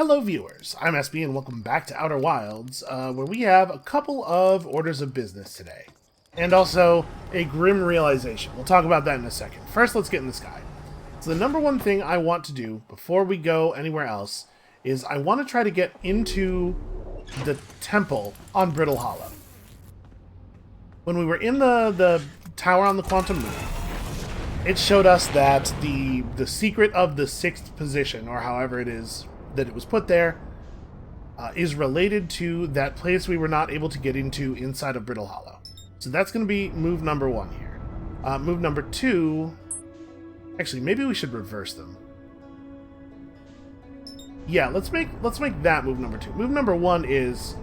Hello viewers, I'm SB and welcome back to Outer Wilds, where we have a couple of orders of business today. And also, a grim realization. We'll talk about that in a second. First, let's get in the sky. So the number one thing I want to do before we go anywhere else is I want to try to get into the temple on Brittle Hollow. When we were in the tower on the Quantum Moon, it showed us that the secret of the 6th position, or however it is that it was put there, is related to that place we were not able to get into inside of Brittle Hollow. So that's going to be move number 1 here. Move number 2... Actually, maybe we should reverse them. Yeah, let's make that move number 2. Move number 1 is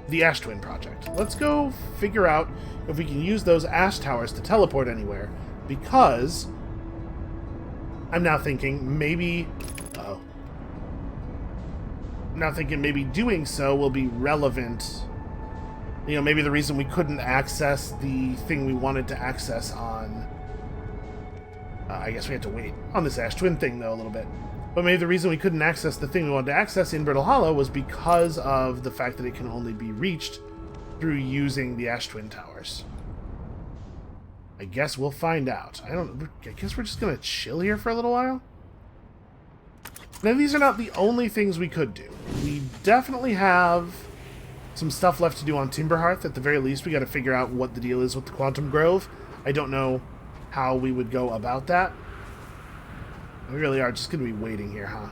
the Ash Twin project. Let's go figure out if we can use those Ash Towers to teleport anywhere, because I'm now thinking maybe... Now thinking maybe doing so will be relevant. You know, maybe the reason we couldn't access the thing we wanted to access on... I guess we had to wait on this Ash Twin thing, though, a little bit. But maybe the reason we couldn't access the thing we wanted to access in Brittle Hollow was because of the fact that it can only be reached through using the Ash Twin Towers. I guess we'll find out. I guess we're just gonna chill here for a little while? Now, these are not the only things we could do. We definitely have some stuff left to do on Timberhearth. At the very least, we got to figure out what the deal is with the Quantum Grove. I don't know how we would go about that. We really are just going to be waiting here, huh?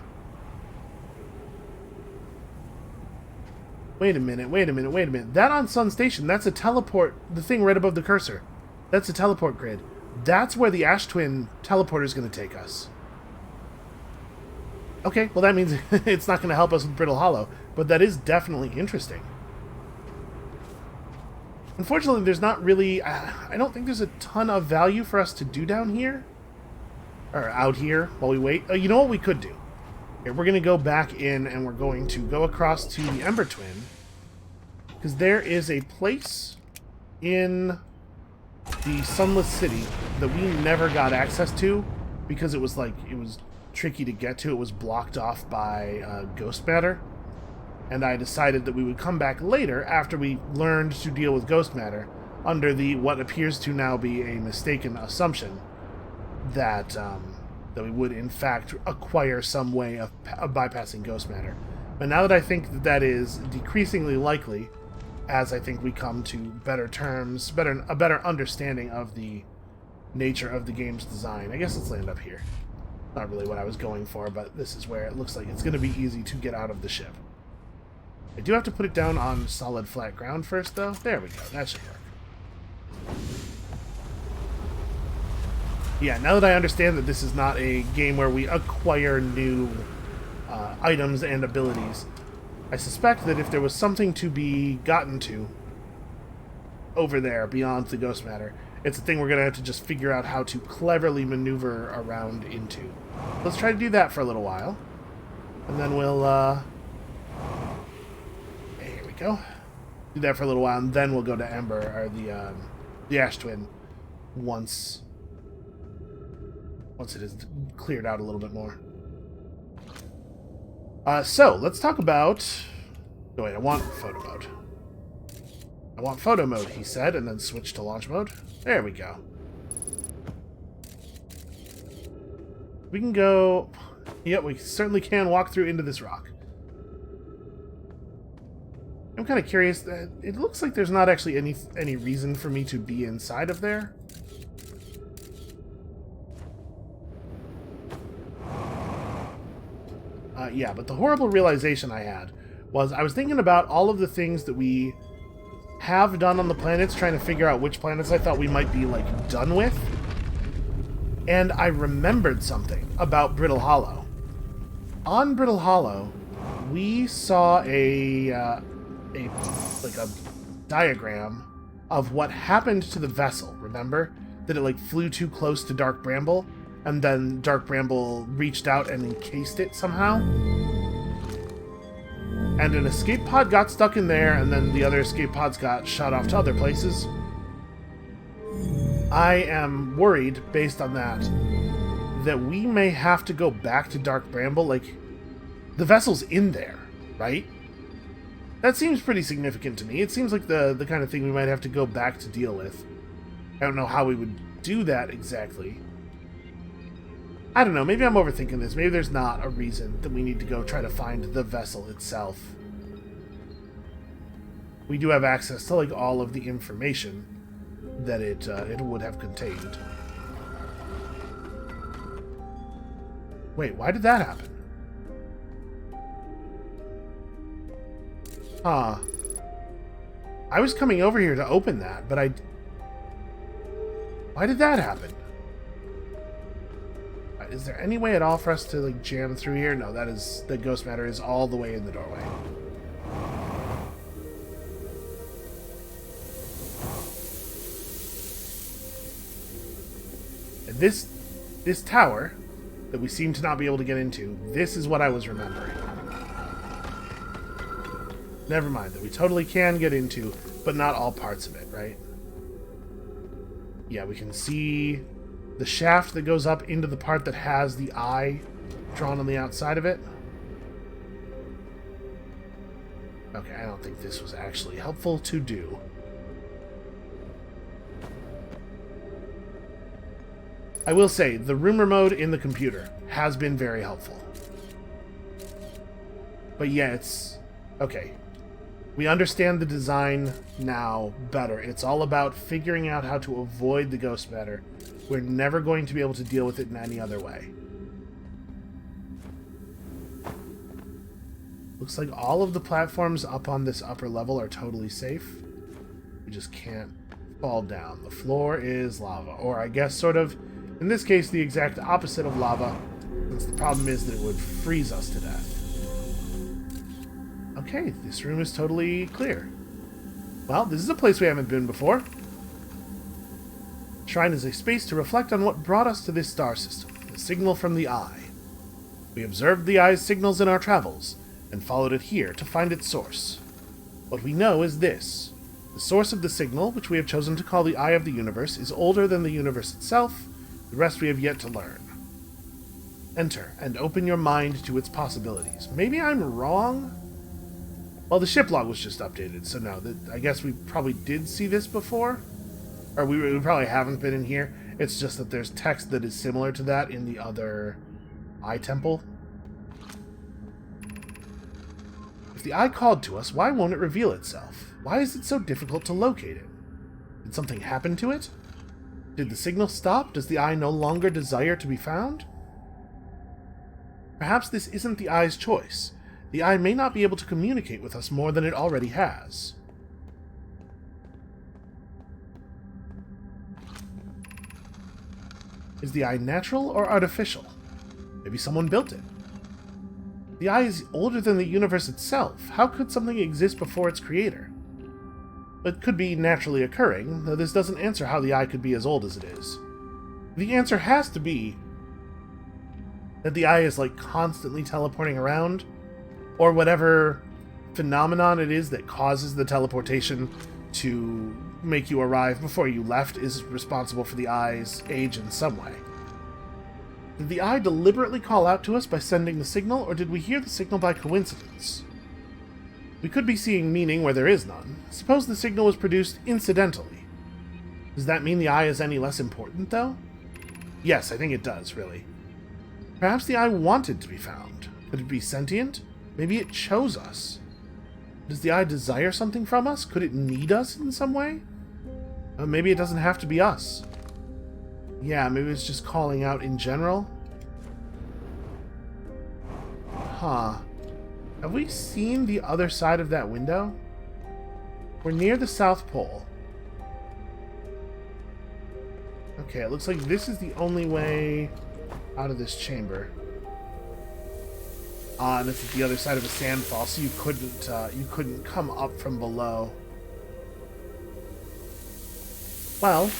Wait a minute. That on Sun Station, that's a teleport, the thing right above the cursor. That's a teleport grid. That's where the Ash Twin teleporter is going to take us. Okay, well that means it's not going to help us with Brittle Hollow, but that is definitely interesting. Unfortunately, there's not really... I don't think there's a ton of value for us to do down here. Or out here while we wait. You know what we could do? Here, we're going to go back in and we're going to go across to the Ember Twin. Because there is a place in the Sunless City that we never got access to because it was tricky to get to. It was blocked off by ghost matter, and I decided that we would come back later after we learned to deal with ghost matter under the what appears to now be a mistaken assumption that that we would in fact acquire some way of bypassing ghost matter. But now that I think that that is decreasingly likely, as I think we come to better terms, a better understanding of the nature of the game's design, I guess let's land up here. Not really what I was going for, but this is where it looks like it's going to be easy to get out of the ship. I do have to put it down on solid flat ground first, though. There we go. That should work. Yeah, now that I understand that this is not a game where we acquire new items and abilities, I suspect that if there was something to be gotten to over there beyond the ghost matter, it's a thing we're going to have to just figure out how to cleverly maneuver around into. Let's try to do that for a little while. And then we'll, here we go. Do that for a little while, and then we'll go to Ember, or the Ash Twin, once it is cleared out a little bit more. So, let's talk about... Oh, wait, I want photo mode. I want photo mode, he said, and then switch to launch mode. There we go. We can go... Yep, we certainly can walk through into this rock. I'm kind of curious. It looks like there's not actually any reason for me to be inside of there. Yeah, but the horrible realization I had was I was thinking about all of the things that we have done on the planets, trying to figure out which planets I thought we might be, like, done with. And I remembered something about Brittle Hollow. On Brittle Hollow, we saw a diagram of what happened to the vessel, remember? That it, like, flew too close to Dark Bramble, and then Dark Bramble reached out and encased it somehow? And an escape pod got stuck in there, and then the other escape pods got shot off to other places. I am worried, based on that we may have to go back to Dark Bramble. Like, The vessel's in there, right? That seems pretty significant to me. It seems like the kind of thing we might have to go back to deal with. I don't know how we would do that exactly. I don't know, maybe I'm overthinking this. Maybe there's not a reason that we need to go try to find the vessel itself. We do have access to, like, all of the information that it would have contained. Wait, why did that happen? Huh. I was coming over here to open that, but why did that happen? Is there any way at all for us to, like, jam through here? No, the ghost matter is all the way in the doorway. And this tower that we seem to not be able to get into, this is what I was remembering. Never mind, that we totally can get into, but not all parts of it, right? Yeah, we can see the shaft that goes up into the part that has the eye drawn on the outside of it. Okay, I don't think this was actually helpful to do. I will say, the rumor mode in the computer has been very helpful. But yeah, it's... okay. We understand the design now better. It's all about figuring out how to avoid the ghost matter. We're never going to be able to deal with it in any other way. Looks like all of the platforms up on this upper level are totally safe. We just can't fall down. The floor is lava. Or I guess sort of, in this case, the exact opposite of lava, since the problem is that it would freeze us to death. Okay, this room is totally clear. Well, this is a place we haven't been before. Shrine is a space to reflect on what brought us to this star system, the signal from the Eye. We observed the Eye's signals in our travels, and followed it here to find its source. What we know is this. The source of the signal, which we have chosen to call the Eye of the Universe, is older than the universe itself. The rest we have yet to learn. Enter, and open your mind to its possibilities. Maybe I'm wrong? Well, the ship log was just updated, so no, I guess we probably did see this before. Or we probably haven't been in here. It's just that there's text that is similar to that in the other Eye Temple. If the Eye called to us, why won't it reveal itself? Why is it so difficult to locate it? Did something happen to it? Did the signal stop? Does the Eye no longer desire to be found? Perhaps this isn't the Eye's choice. The Eye may not be able to communicate with us more than it already has. Is the Eye natural or artificial? Maybe someone built it. The Eye is older than the universe itself. How could something exist before its creator? It could be naturally occurring, though this doesn't answer how the Eye could be as old as it is. The answer has to be that the Eye is, like, constantly teleporting around, or whatever phenomenon it is that causes the teleportation to make you arrive before you left is responsible for the Eye's age in some way. Did the Eye deliberately call out to us by sending the signal, or did we hear the signal by coincidence? We could be seeing meaning where there is none. Suppose the signal was produced incidentally. Does that mean the Eye is any less important, though? Yes, I think it does, really. Perhaps the Eye wanted to be found. Could it be sentient? Maybe it chose us. Does the Eye desire something from us? Could it need us in some way? Maybe it doesn't have to be us. Yeah, maybe it's just calling out in general. Huh. Have we seen the other side of that window? We're near the South Pole. Okay, it looks like this is the only way out of this chamber. And it's at the other side of a sandfall, so you couldn't come up from below. Well,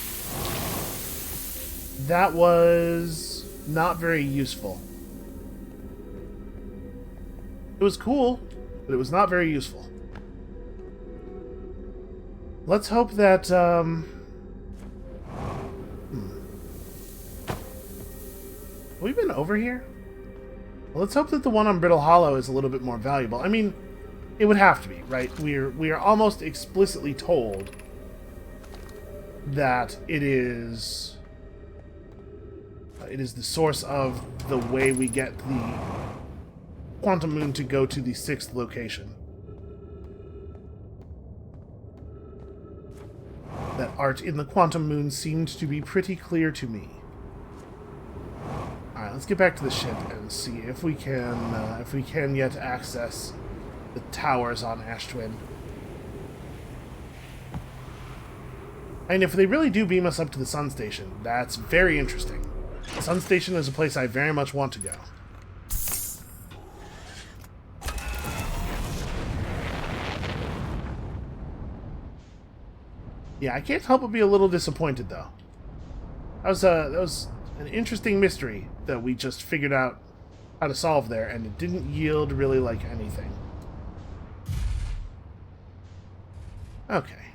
that was not very useful. It was cool, but it was not very useful. Let's hope that, Have we been over here? Well, let's hope that the one on Brittle Hollow is a little bit more valuable. I mean, it would have to be, right? We are almost explicitly told that it is the source of the way we get the Quantum Moon to go to the 6th location. That art in the Quantum Moon seemed to be pretty clear to me. Alright, let's get back to the ship and see if we can yet access the towers on Ash Twin. And if they really do beam us up to the Sun Station, that's very interesting. The Sun Station is a place I very much want to go. Yeah, I can't help but be a little disappointed, though. That was an interesting mystery that we just figured out how to solve there, and it didn't yield really like anything. Okay.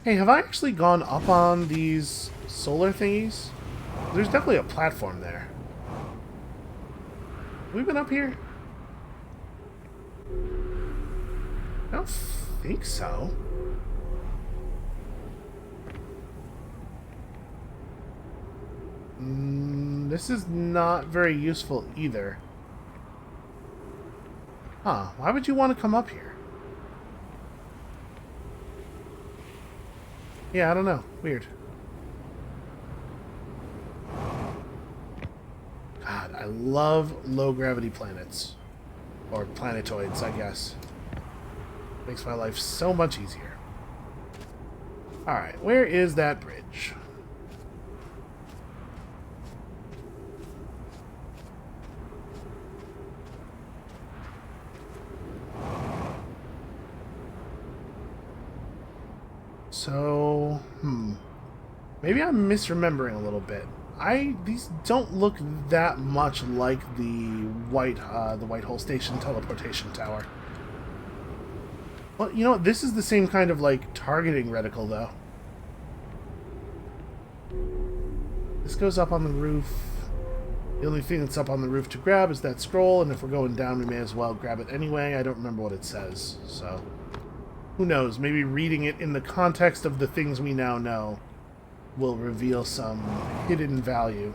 Hey, have I actually gone up on these solar thingies? There's definitely a platform there. Have we been up here? I don't think so. This is not very useful either. Huh, why would you want to come up here? Yeah, I don't know. Weird. God, I love low-gravity planets. Or planetoids, I guess. Makes my life so much easier. Alright, where is that bridge? So, maybe I'm misremembering a little bit. These don't look that much like the White Hole Station teleportation tower. Well, you know what? This is the same kind of, like, targeting reticle, though. This goes up on the roof. The only thing that's up on the roof to grab is that scroll, and if we're going down, we may as well grab it anyway. I don't remember what it says, so who knows? Maybe reading it in the context of the things we now know will reveal some hidden value.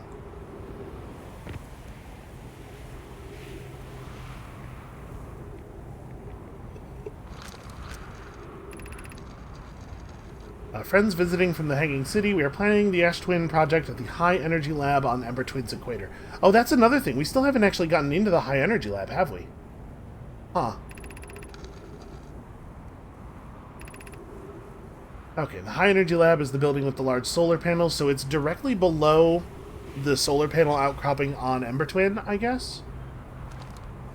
Friends visiting from the Hanging City, we are planning the Ash Twin project at the High Energy Lab on Ember Twin's equator. Oh, that's another thing. We still haven't actually gotten into the High Energy Lab, have we? Huh. Okay, the High Energy Lab is the building with the large solar panels, so it's directly below the solar panel outcropping on Ember Twin, I guess?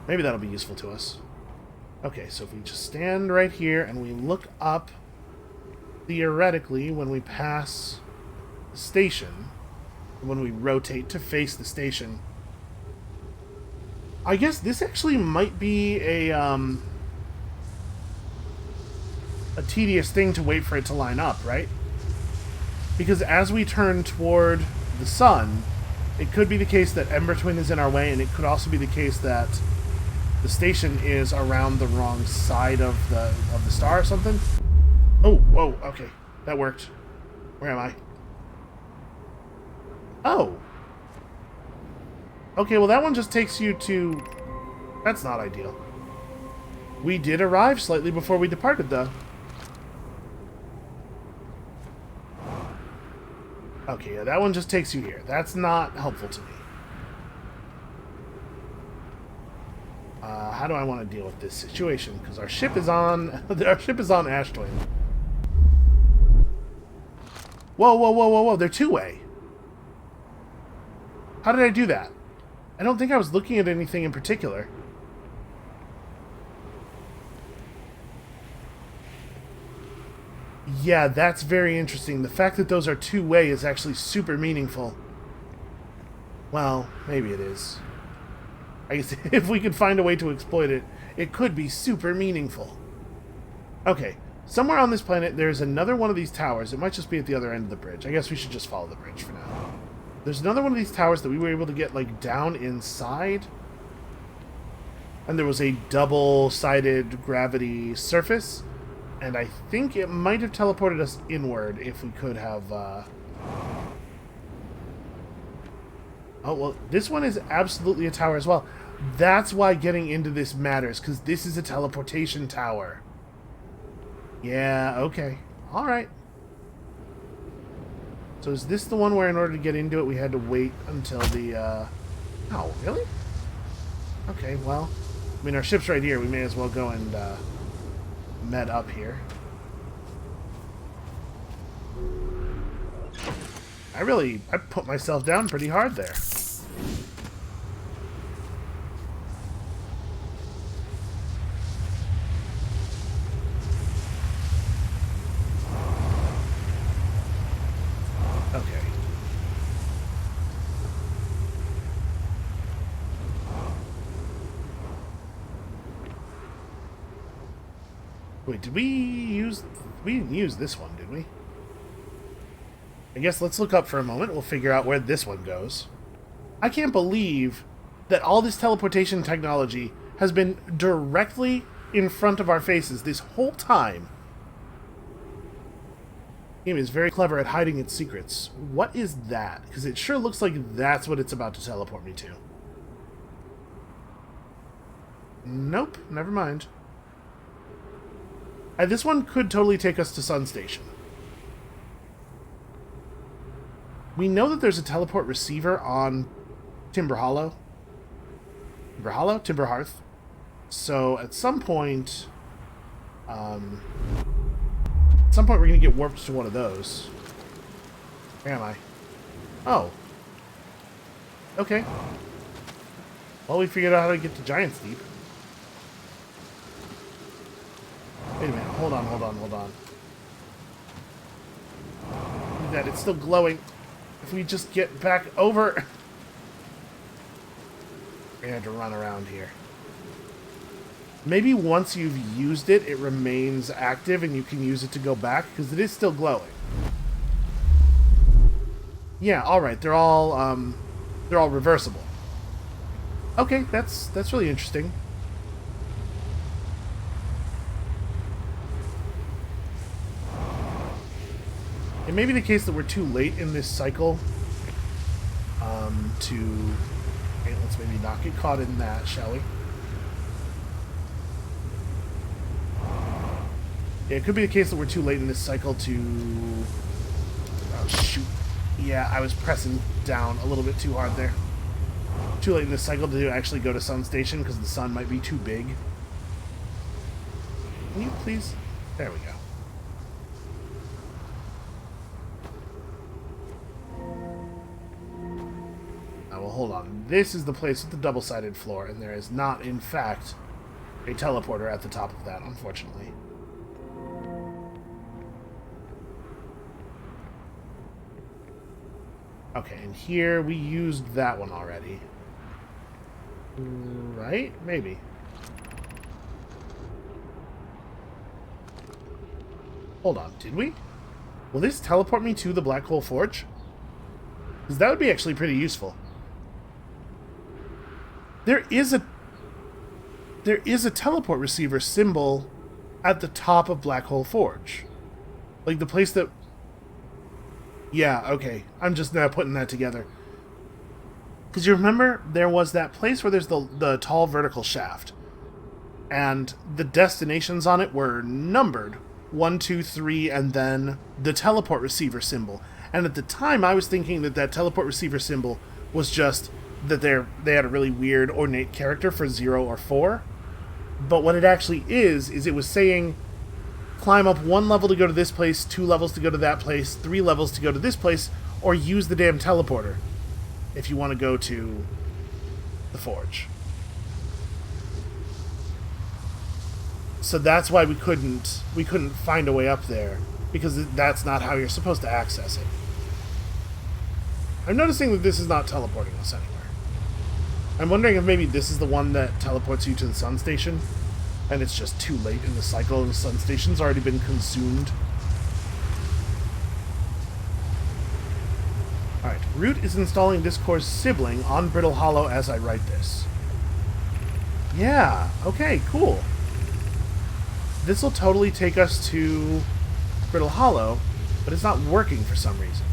Maybe that'll be useful to us. Okay, so if we just stand right here and we look up, theoretically, when we pass the station, when we rotate to face the station, I guess this actually might be a tedious thing to wait for it to line up, right? Because as we turn toward the sun, it could be the case that Ember Twin is in our way, and it could also be the case that the station is around the wrong side of the star or something. Oh, whoa, okay. That worked. Where am I? Oh. Okay, well that one just takes you to... That's not ideal. We did arrive slightly before we departed, though. Okay, yeah, that one just takes you here. That's not helpful to me. How do I want to deal with this situation? Because our ship is on... our ship is on Ash Twin. Whoa, whoa, whoa, whoa, whoa. They're two-way. How did I do that? I don't think I was looking at anything in particular. Yeah, that's very interesting. The fact that those are two-way is actually super meaningful. Well, maybe it is. I guess if we could find a way to exploit it, it could be super meaningful. Okay, somewhere on this planet there's another one of these towers. It might just be at the other end of the bridge. I guess we should just follow the bridge for now. There's another one of these towers that we were able to get, like, down inside. And there was a double-sided gravity surface. And I think it might have teleported us inward if we could have... Oh, well, this one is absolutely a tower as well. That's why getting into this matters, because this is a teleportation tower. Yeah, okay. Alright. So is this the one where in order to get into it we had to wait until the, Oh, really? Okay, well... I mean, our ship's right here. We may as well go and, med up here. I put myself down pretty hard there. Okay. Wait, did we use... We didn't use this one, did we? I guess let's look up for a moment. We'll figure out where this one goes. I can't believe that all this teleportation technology has been directly in front of our faces this whole time. The game is very clever at hiding its secrets. What is that? Because it sure looks like that's what it's about to teleport me to. Nope, never mind. This one could totally take us to Sun Station. We know that there's a teleport receiver on Timber Hollow. Timber Hollow? Timber Hearth. So at some point... we're going to get warped to one of those. Where am I? Oh. Okay. Well, we figured out how to get to Giant's Deep. Wait a minute. Hold on. Look at that. It's still glowing. If we just get back over... We're going to have to run around here. Maybe once you've used it, it remains active and you can use it to go back, because it is still glowing. Yeah, alright. They're all reversible. Okay, that's really interesting. It may be the case that we're too late in this cycle to... Okay, let's maybe not get caught in that, shall we? Yeah, it could be the case that we're too late in this cycle to... Oh, shoot. Yeah, I was pressing down a little bit too hard there. Too late in this cycle to actually go to Sun Station because the sun might be too big. Can you please... There we go. Well, hold on. This is the place with the double-sided floor, and there is not, in fact, a teleporter at the top of that, unfortunately. Okay, and here we used that one already. Right? Maybe. Hold on, did we? Will this teleport me to the Black Hole Forge? Because that would be actually pretty useful. There is a teleport receiver symbol at the top of Black Hole Forge. Like the place that... Yeah, okay. I'm just now putting that together. Because you remember, there was that place where there's the tall vertical shaft. And the destinations on it were numbered. 1, 2, 3, and then the teleport receiver symbol. And at the time, I was thinking that that teleport receiver symbol was just that they had a really weird, ornate character for 0 or 4. But what it actually is it was saying, climb up 1 level to go to this place, 2 levels to go to that place, 3 levels to go to this place, or use the damn teleporter if you want to go to the forge. So that's why we couldn't find a way up there, because that's not how you're supposed to access it. I'm noticing that this is not teleporting us anywhere. I'm wondering if maybe this is the one that teleports you to the Sun Station, and it's just too late in the cycle, and the Sun Station's already been consumed. Alright, Root is installing this core's sibling on Brittle Hollow as I write this. Yeah, okay, cool. This will totally take us to Brittle Hollow, but it's not working for some reason.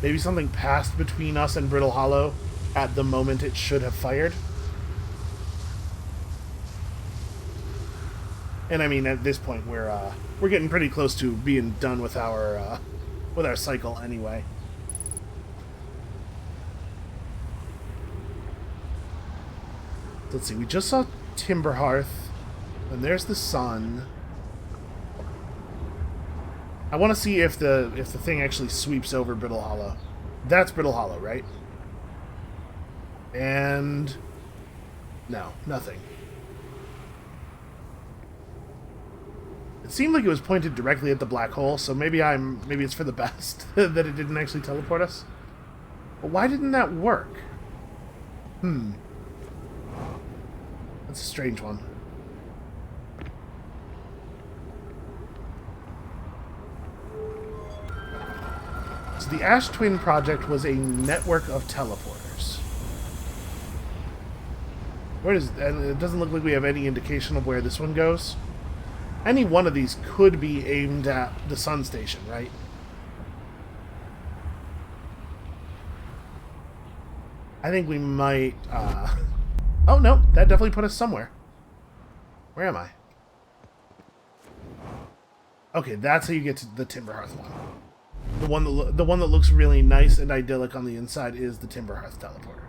Maybe something passed between us and Brittle Hollow at the moment it should have fired. And I mean, at this point, we're getting pretty close to being done with our cycle anyway. Let's see. We just saw Timberhearth, and there's the sun. I want to see if the thing actually sweeps over Brittle Hollow. That's Brittle Hollow, right? And no, nothing. It seemed like it was pointed directly at the black hole, so maybe it's for the best that it didn't actually teleport us. But why didn't that work? That's a strange one. So the Ash Twin project was a network of teleporters. And it doesn't look like we have any indication of where this one goes. Any one of these could be aimed at the sun station, right? I think we might, Oh, no, that definitely put us somewhere. Where am I? Okay, that's how you get to the Timberhearth one. The one that looks really nice and idyllic on the inside is the Timberhearth teleporter.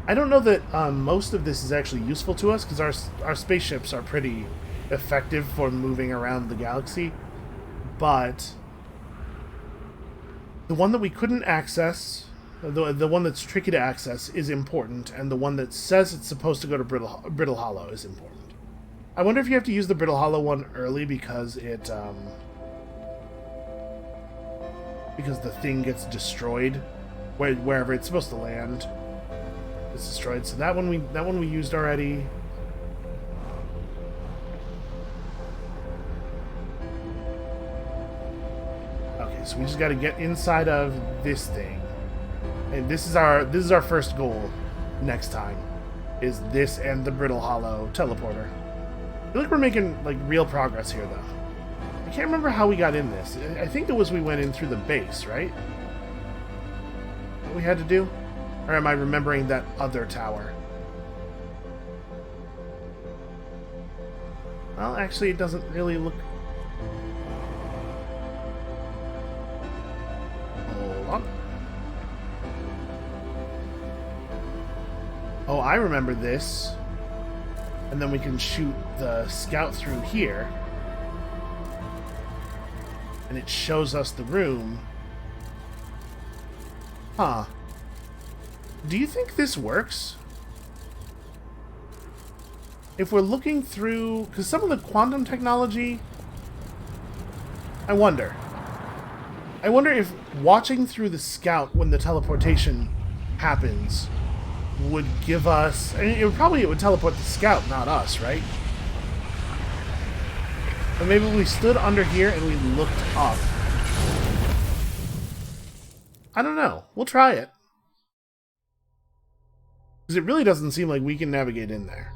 I don't know that most of this is actually useful to us, because our spaceships are pretty effective for moving around the galaxy, but the one that we couldn't access, the one that's tricky to access, is important, and the one that says it's supposed to go to Brittle Hollow is important. I wonder if you have to use the Brittle Hollow one early because the thing gets destroyed wherever it's supposed to land. It's destroyed. So that one we used already. Okay, so we just got to get inside of this thing, and this is our first goal next time. Is this and the Brittle Hollow teleporter? I feel like we're making like real progress here, though. I can't remember how we got in this. I think it was we went in through the base, right? What we had to do? Or am I remembering that other tower? Well, actually, it doesn't really look... Hold on. Oh, I remember this. And then we can shoot the scout through here. And it shows us the room. Huh. Do you think this works? If we're looking through... Because some of the quantum technology... I wonder if watching through the scout when the teleportation happens would give us... I mean, it would teleport the scout, not us, right? But maybe we stood under here and we looked up. I don't know. We'll try it. Because it really doesn't seem like we can navigate in there.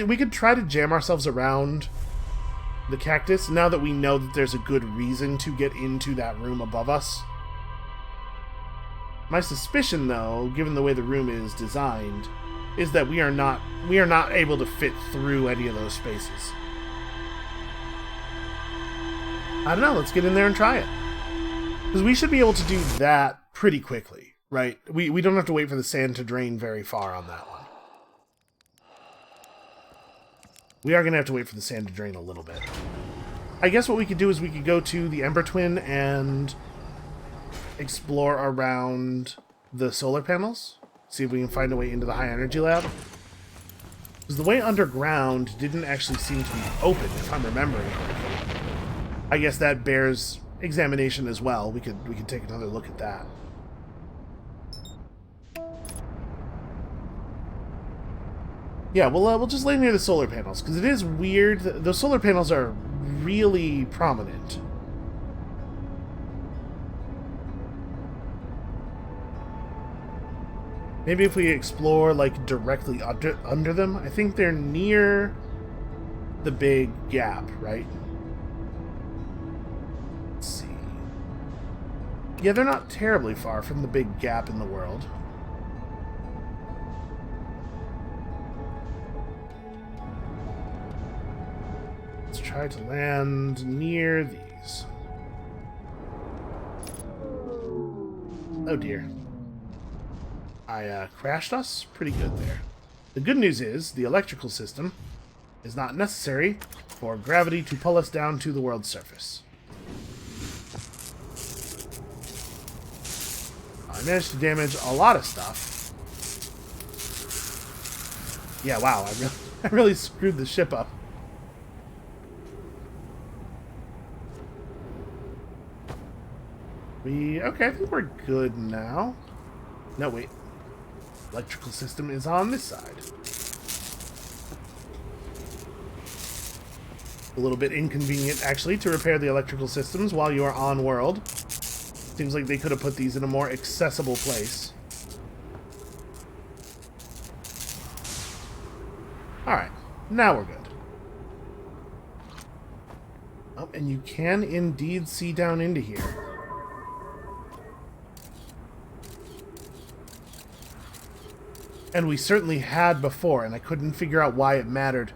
We could try to jam ourselves around the cactus now that we know that there's a good reason to get into that room above us. My suspicion, though, given the way the room is designed, is that we are not able to fit through any of those spaces. I don't know, let's get in there and try it. Because we should be able to do that pretty quickly. Right? We don't have to wait for the sand to drain very far on that one. We are going to have to wait for the sand to drain a little bit. I guess what we could do is we could go to the Ember Twin and explore around the solar panels. See if we can find a way into the high energy lab. Because the way underground didn't actually seem to be open, if I'm remembering correctly. I guess that bears examination as well. We could take another look at that. Yeah, we'll just lay near the solar panels, because it is weird. Those solar panels are really prominent. Maybe if we explore, like, directly under them. I think they're near the big gap, right? Let's see. Yeah, they're not terribly far from the big gap in the world. Let's try to land near these. Oh dear. I crashed us pretty good there. The good news is the electrical system is not necessary for gravity to pull us down to the world's surface. I managed to damage a lot of stuff. Yeah, wow, I really screwed the ship up. Okay, I think we're good now. No, wait. Electrical system is on this side. A little bit inconvenient, actually, to repair the electrical systems while you are on world. Seems like they could have put these in a more accessible place. Alright, now we're good. Oh, and you can indeed see down into here. And we certainly had before, and I couldn't figure out why it mattered.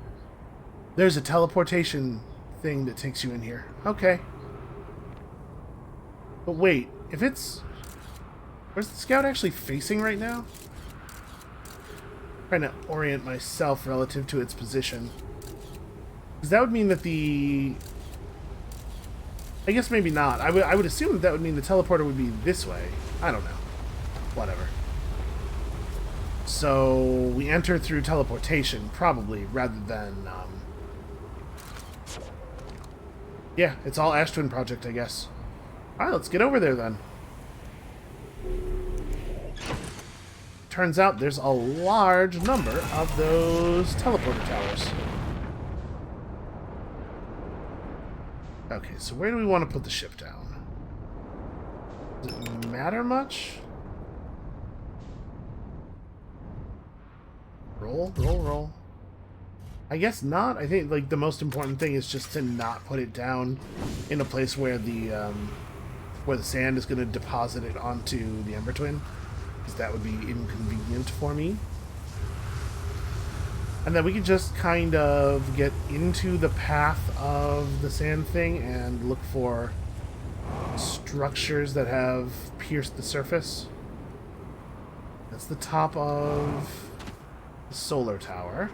There's a teleportation thing that takes you in here. Okay. But wait, if it's... Where's the scout actually facing right now? I'm trying to orient myself relative to its position. Because that would mean that the... I guess maybe not. I would assume that would mean the teleporter would be this way. I don't know. Whatever. So we enter through teleportation, probably, rather than... Yeah, it's all Ash Twin Project, I guess. Alright, let's get over there then. Turns out there's a large number of those teleporter towers. Okay, so where do we want to put the ship down? Does it matter much? Roll, roll, roll. I guess not. I think like the most important thing is just to not put it down in a place where the sand is going to deposit it onto the Ember Twin, because that would be inconvenient for me. And then we can just kind of get into the path of the sand thing and look for structures that have pierced the surface. That's the top of the solar tower.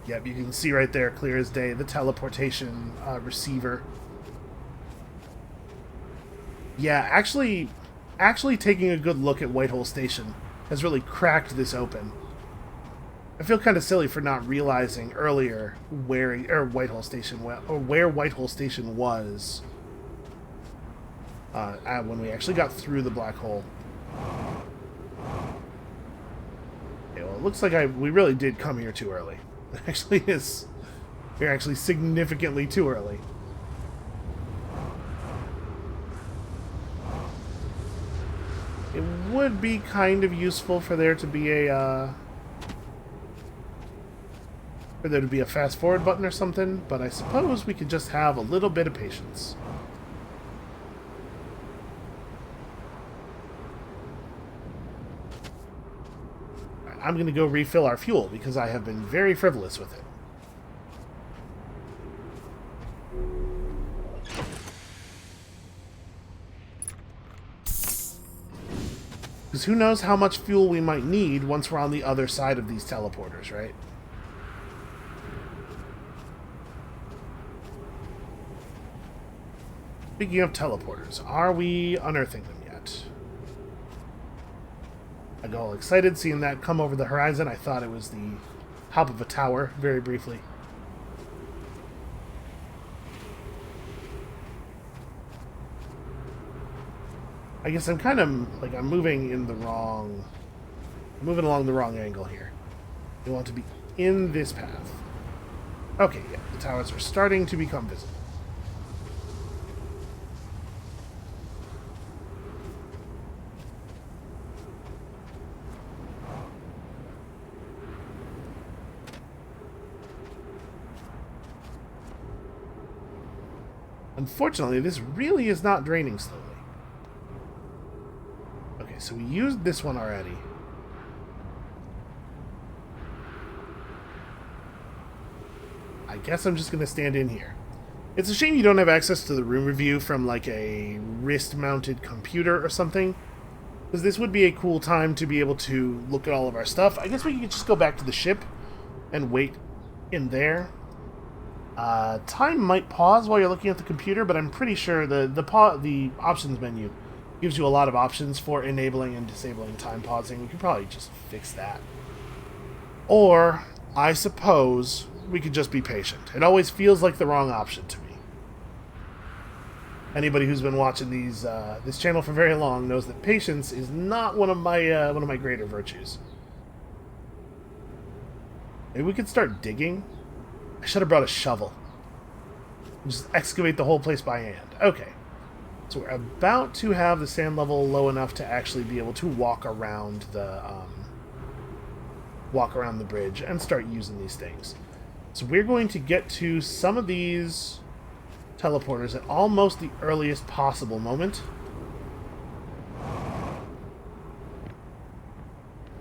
Yep, you can see right there, clear as day, the teleportation receiver. Yeah, actually taking a good look at Whitehole Station has really cracked this open. I feel kind of silly for not realizing earlier where Whitehole Station was when we actually got through the black hole. Okay, well, it looks like we really did come here too early. It actually is. We're actually significantly too early. It would be kind of useful for there to be a fast forward button or something, but I suppose we could just have a little bit of patience. I'm going to go refill our fuel because I have been very frivolous with it. Because who knows how much fuel we might need once we're on the other side of these teleporters, right? Speaking of teleporters, are we unearthing them yet? I got all excited seeing that come over the horizon. I thought it was the top of a tower, very briefly. I guess I'm kind of, like, I'm moving along the wrong angle here. You want to be in this path. Okay, yeah, the towers are starting to become visible. Unfortunately, this really is not draining slowly. Okay, so we used this one already. I guess I'm just going to stand in here. It's a shame you don't have access to the room review from like a wrist-mounted computer or something, because this would be a cool time to be able to look at all of our stuff. I guess we could just go back to the ship and wait in there. Time might pause while you're looking at the computer, but I'm pretty sure the options menu gives you a lot of options for enabling and disabling time pausing. We could probably just fix that. Or, I suppose, we could just be patient. It always feels like the wrong option to me. Anybody who's been watching this channel for very long knows that patience is not one of my greater virtues. Maybe we could start digging. I should have brought a shovel. Just excavate the whole place by hand. Okay. So we're about to have the sand level low enough to actually be able to walk around the bridge and start using these things. So we're going to get to some of these teleporters at almost the earliest possible moment,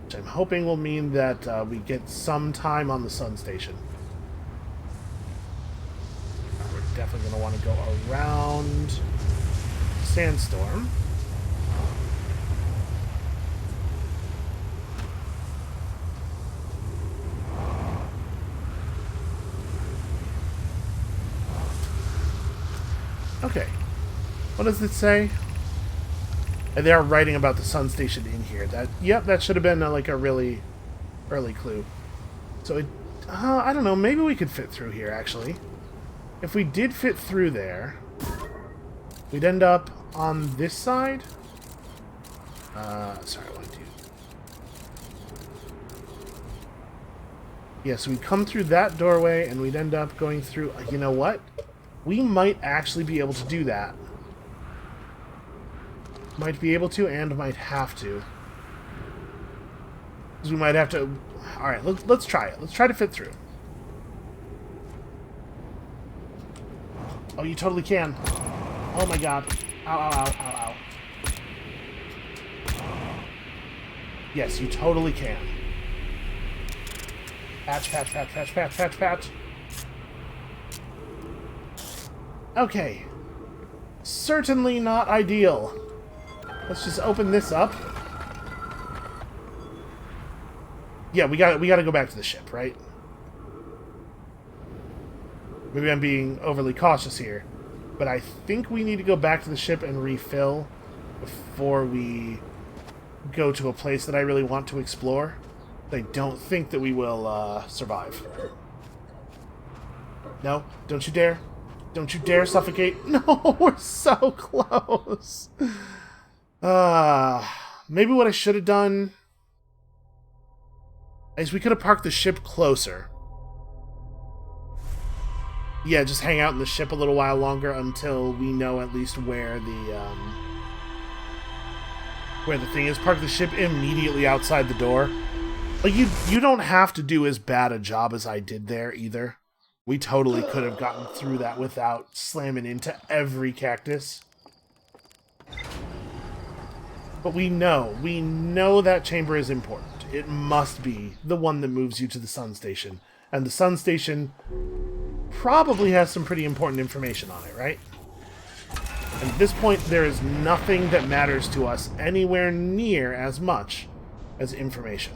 which I'm hoping will mean that we get some time on the sun station. We're definitely going to want to go around Sandstorm. Okay. What does it say? And they are writing about the sun station in here. Yep, that should have been like a really early clue. So I don't know, maybe we could fit through here actually. If we did fit through there, we'd end up on this side. Sorry, I want to. Yeah, so we'd come through that doorway and we'd end up going through. You know what? We might actually be able to do that. Might be able to and might have to. Because we might have to... Alright, let's try it. Let's try to fit through. Oh, you totally can. Oh my god. Ow, ow, ow, ow, ow. Yes, you totally can. Patch, patch, patch, patch, patch, patch, patch. Okay. Certainly not ideal. Let's just open this up. Yeah, we gotta go back to the ship, right? Maybe I'm being overly cautious here, but I think we need to go back to the ship and refill before we go to a place that I really want to explore. I don't think that we will survive. No, don't you dare. Don't you dare suffocate. No, we're so close. Maybe what I should have done is we could have parked the ship closer. Yeah, just hang out in the ship a little while longer until we know at least where the thing is. Park the ship immediately outside the door. Like, you don't have to do as bad a job as I did there, either. We totally could have gotten through that without slamming into every cactus. But we know that chamber is important. It must be the one that moves you to the sun station. And the sun station probably has some pretty important information on it, right? And at this point, there is nothing that matters to us anywhere near as much as information.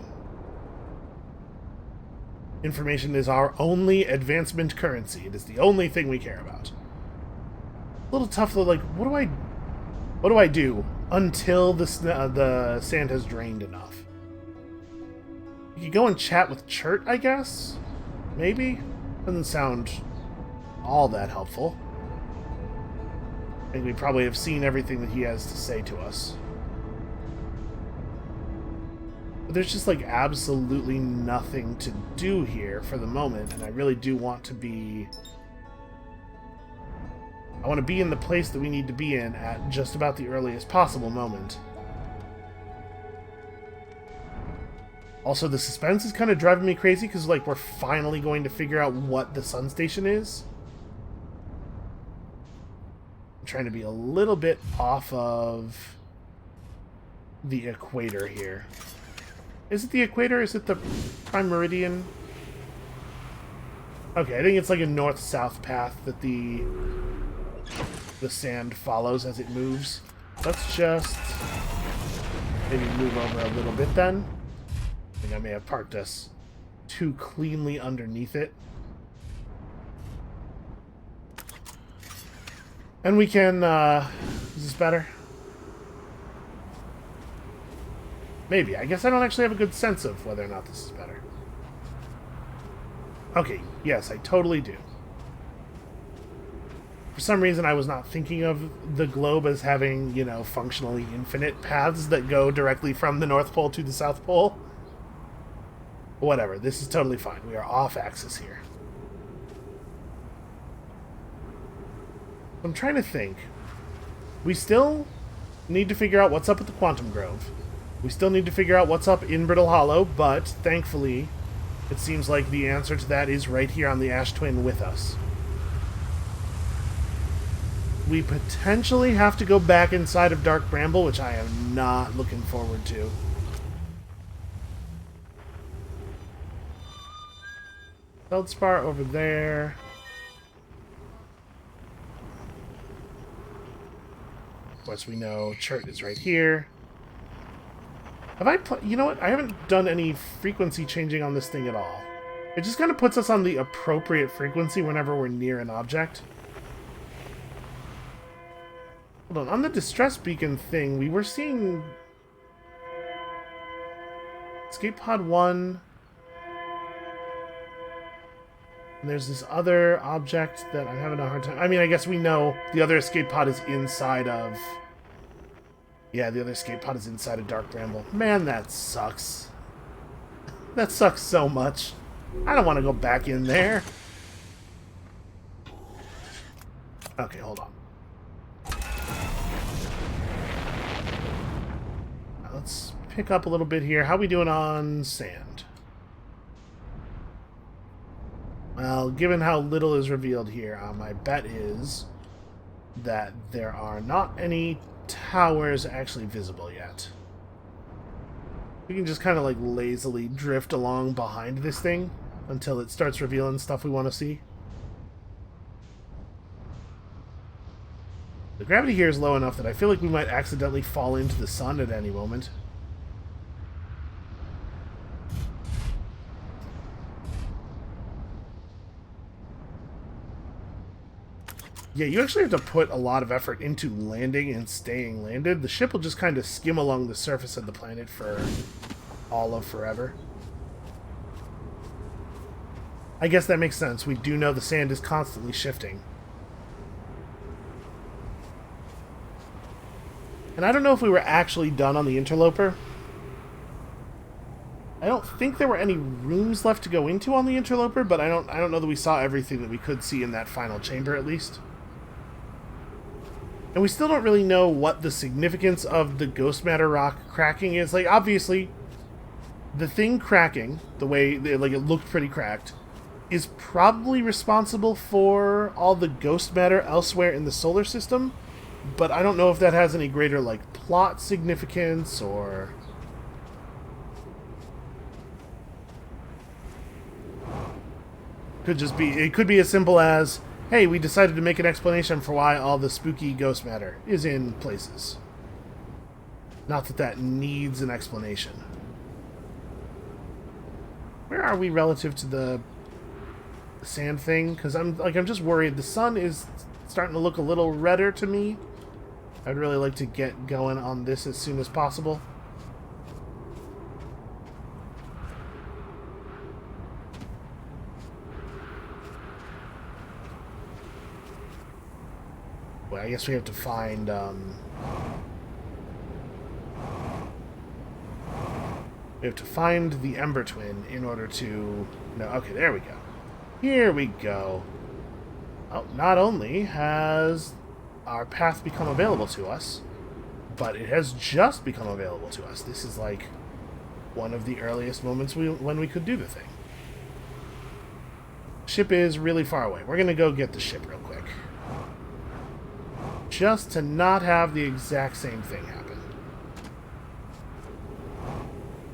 Information is our only advancement currency. It is the only thing we care about. A little tough though, like, what do I do until the sand has drained enough? You could go and chat with Chert, I guess? Maybe? Doesn't sound all that helpful. I think we probably have seen everything that he has to say to us. But there's just like absolutely nothing to do here for the moment, and I really do want to be... I want to be in the place that we need to be in at just about the earliest possible moment. Also, the suspense is kind of driving me crazy because, like, we're finally going to figure out what the sun station is. I'm trying to be a little bit off of the equator here. Is it the equator? Is it the prime meridian? Okay, I think it's like a north-south path that the sand follows as it moves. Let's just maybe move over a little bit then. I think I may have parked us too cleanly underneath it. And we can, is this better? Maybe. I guess I don't actually have a good sense of whether or not this is better. Okay, yes, I totally do. For some reason, I was not thinking of the globe as having, you know, functionally infinite paths that go directly from the North Pole to the South Pole. Whatever, this is totally fine. We are off axis here. I'm trying to think. We still need to figure out what's up at the Quantum Grove. We still need to figure out what's up in Brittle Hollow, but thankfully, it seems like the answer to that is right here on the Ash Twin with us. We potentially have to go back inside of Dark Bramble, which I am not looking forward to. Feldspar over there. Of course, we know Chert is right here. Have I you know what? I haven't done any frequency changing on this thing at all. It just kind of puts us on the appropriate frequency whenever we're near an object. Hold on. On the distress beacon thing, we were seeing Escape Pod 1. And there's this other object that I'm having a hard time... I mean, I guess we know the other escape pod is inside of... Yeah, the other escape pod is inside of Dark Bramble. Man, that sucks. That sucks so much. I don't want to go back in there. Okay, hold on. Now, let's pick up a little bit here. How are we doing on sand? Well, given how little is revealed here, my bet is that there are not any towers actually visible yet. We can just kind of like lazily drift along behind this thing until it starts revealing stuff we want to see. The gravity here is low enough that I feel like we might accidentally fall into the sun at any moment. Yeah, you actually have to put a lot of effort into landing and staying landed. The ship will just kind of skim along the surface of the planet for all of forever. I guess that makes sense. We do know the sand is constantly shifting. And I don't know if we were actually done on the interloper. I don't think there were any rooms left to go into on the interloper, but I don't know that we saw everything that we could see in that final chamber at least. And we still don't really know what the significance of the ghost matter rock cracking is. Like, obviously, the thing cracking, the way like it looked pretty cracked, is probably responsible for all the ghost matter elsewhere in the solar system. But I don't know if that has any greater, like, plot significance or... It could be as simple as, hey, we decided to make an explanation for why all the spooky ghost matter is in places. Not that that needs an explanation. Where are we relative to the sand thing? Because I'm just worried. The sun is starting to look a little redder to me. I'd really like to get going on this as soon as possible. Well, I guess we have to find We have to find the Ember Twin in order to... No, okay, there we go. Here we go. Oh, not only has our path become available to us, but it has just become available to us. This is like one of the earliest moments when we could do the thing. Ship is really far away. We're going to go get the ship real quick. Just to not have the exact same thing happen.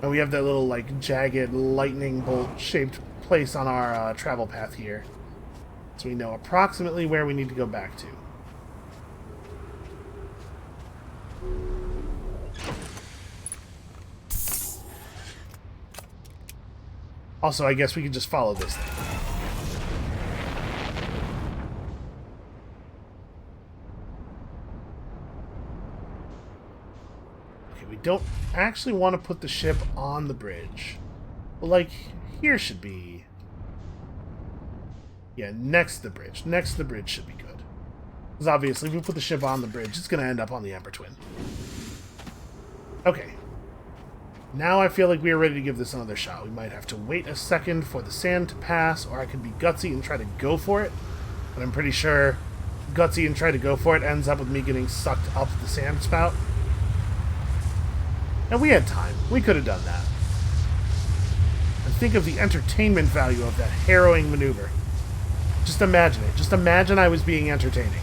And we have that little, like, jagged lightning bolt-shaped place on our travel path here. So we know approximately where we need to go back to. Also, I guess we could just follow this thing. Okay, we don't actually want to put the ship on the bridge. But, like, here should be... Yeah, next to the bridge. Next to the bridge should be good. Because obviously, if we put the ship on the bridge, it's going to end up on the Ember Twin. Okay. Now I feel like we are ready to give this another shot. We might have to wait a second for the sand to pass, or I could be gutsy and try to go for it. But I'm pretty sure gutsy and try to go for it ends up with me getting sucked up the sand spout. And we had time. We could have done that. And think of the entertainment value of that harrowing maneuver. Just imagine it. Just imagine I was being entertaining.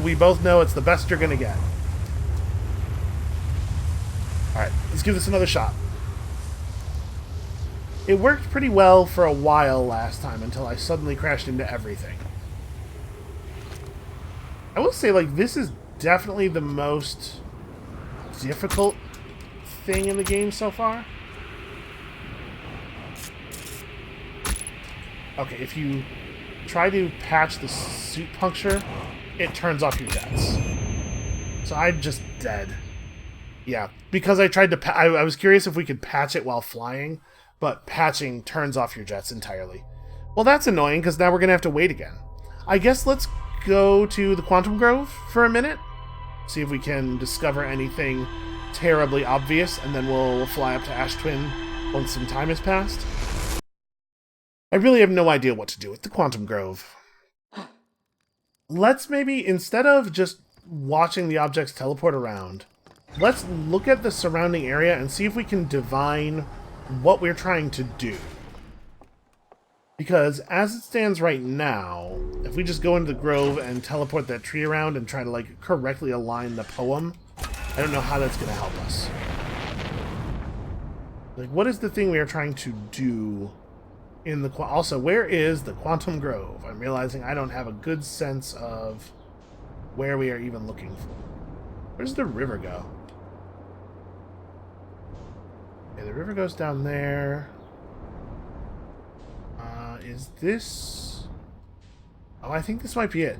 We both know it's the best you're going to get. Alright, let's give this another shot. It worked pretty well for a while last time until I suddenly crashed into everything. I will say, like, this is definitely the most difficult thing in the game so far. Okay, if you try to patch the suit puncture, it turns off your jets. So I'm just dead. Yeah, because I tried to... I was curious if we could patch it while flying, but patching turns off your jets entirely. Well, that's annoying, because now we're going to have to wait again. I guess let's go to the Quantum Grove for a minute, see if we can discover anything terribly obvious, and then we'll fly up to Ash Twin once some time has passed. I really have no idea what to do with the Quantum Grove. Let's maybe, instead of just watching the objects teleport around, let's look at the surrounding area and see if we can divine what we're trying to do. Because as it stands right now, if we just go into the grove and teleport that tree around and try to, like, correctly align the poem, I don't know how that's going to help us. Like, what is the thing we are trying to do in the... Also, where is the Quantum Grove? I'm realizing I don't have a good sense of where we are even looking for. Where's the river go? Okay, the river goes down there. Is this... Oh, I think this might be it.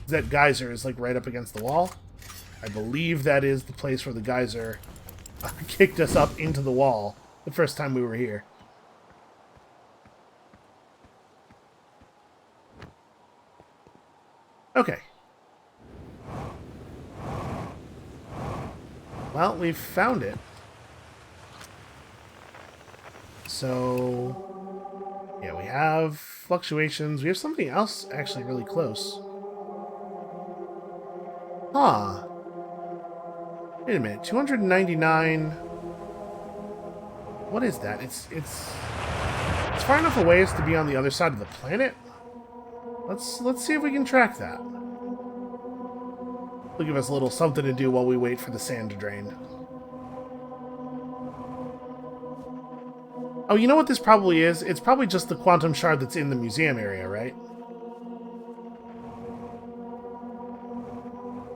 That geyser is, like, right up against the wall. I believe that is the place where the geyser kicked us up into the wall the first time we were here. Okay. Well, we've found it. So... yeah, we have fluctuations. We have something else actually really close. Huh. Wait a minute. 299... What is that? It's far enough away as to be on the other side of the planet. Let's see if we can track that. It'll give us a little something to do while we wait for the sand to drain. Oh, you know what this probably is? It's probably just the quantum shard that's in the museum area, right?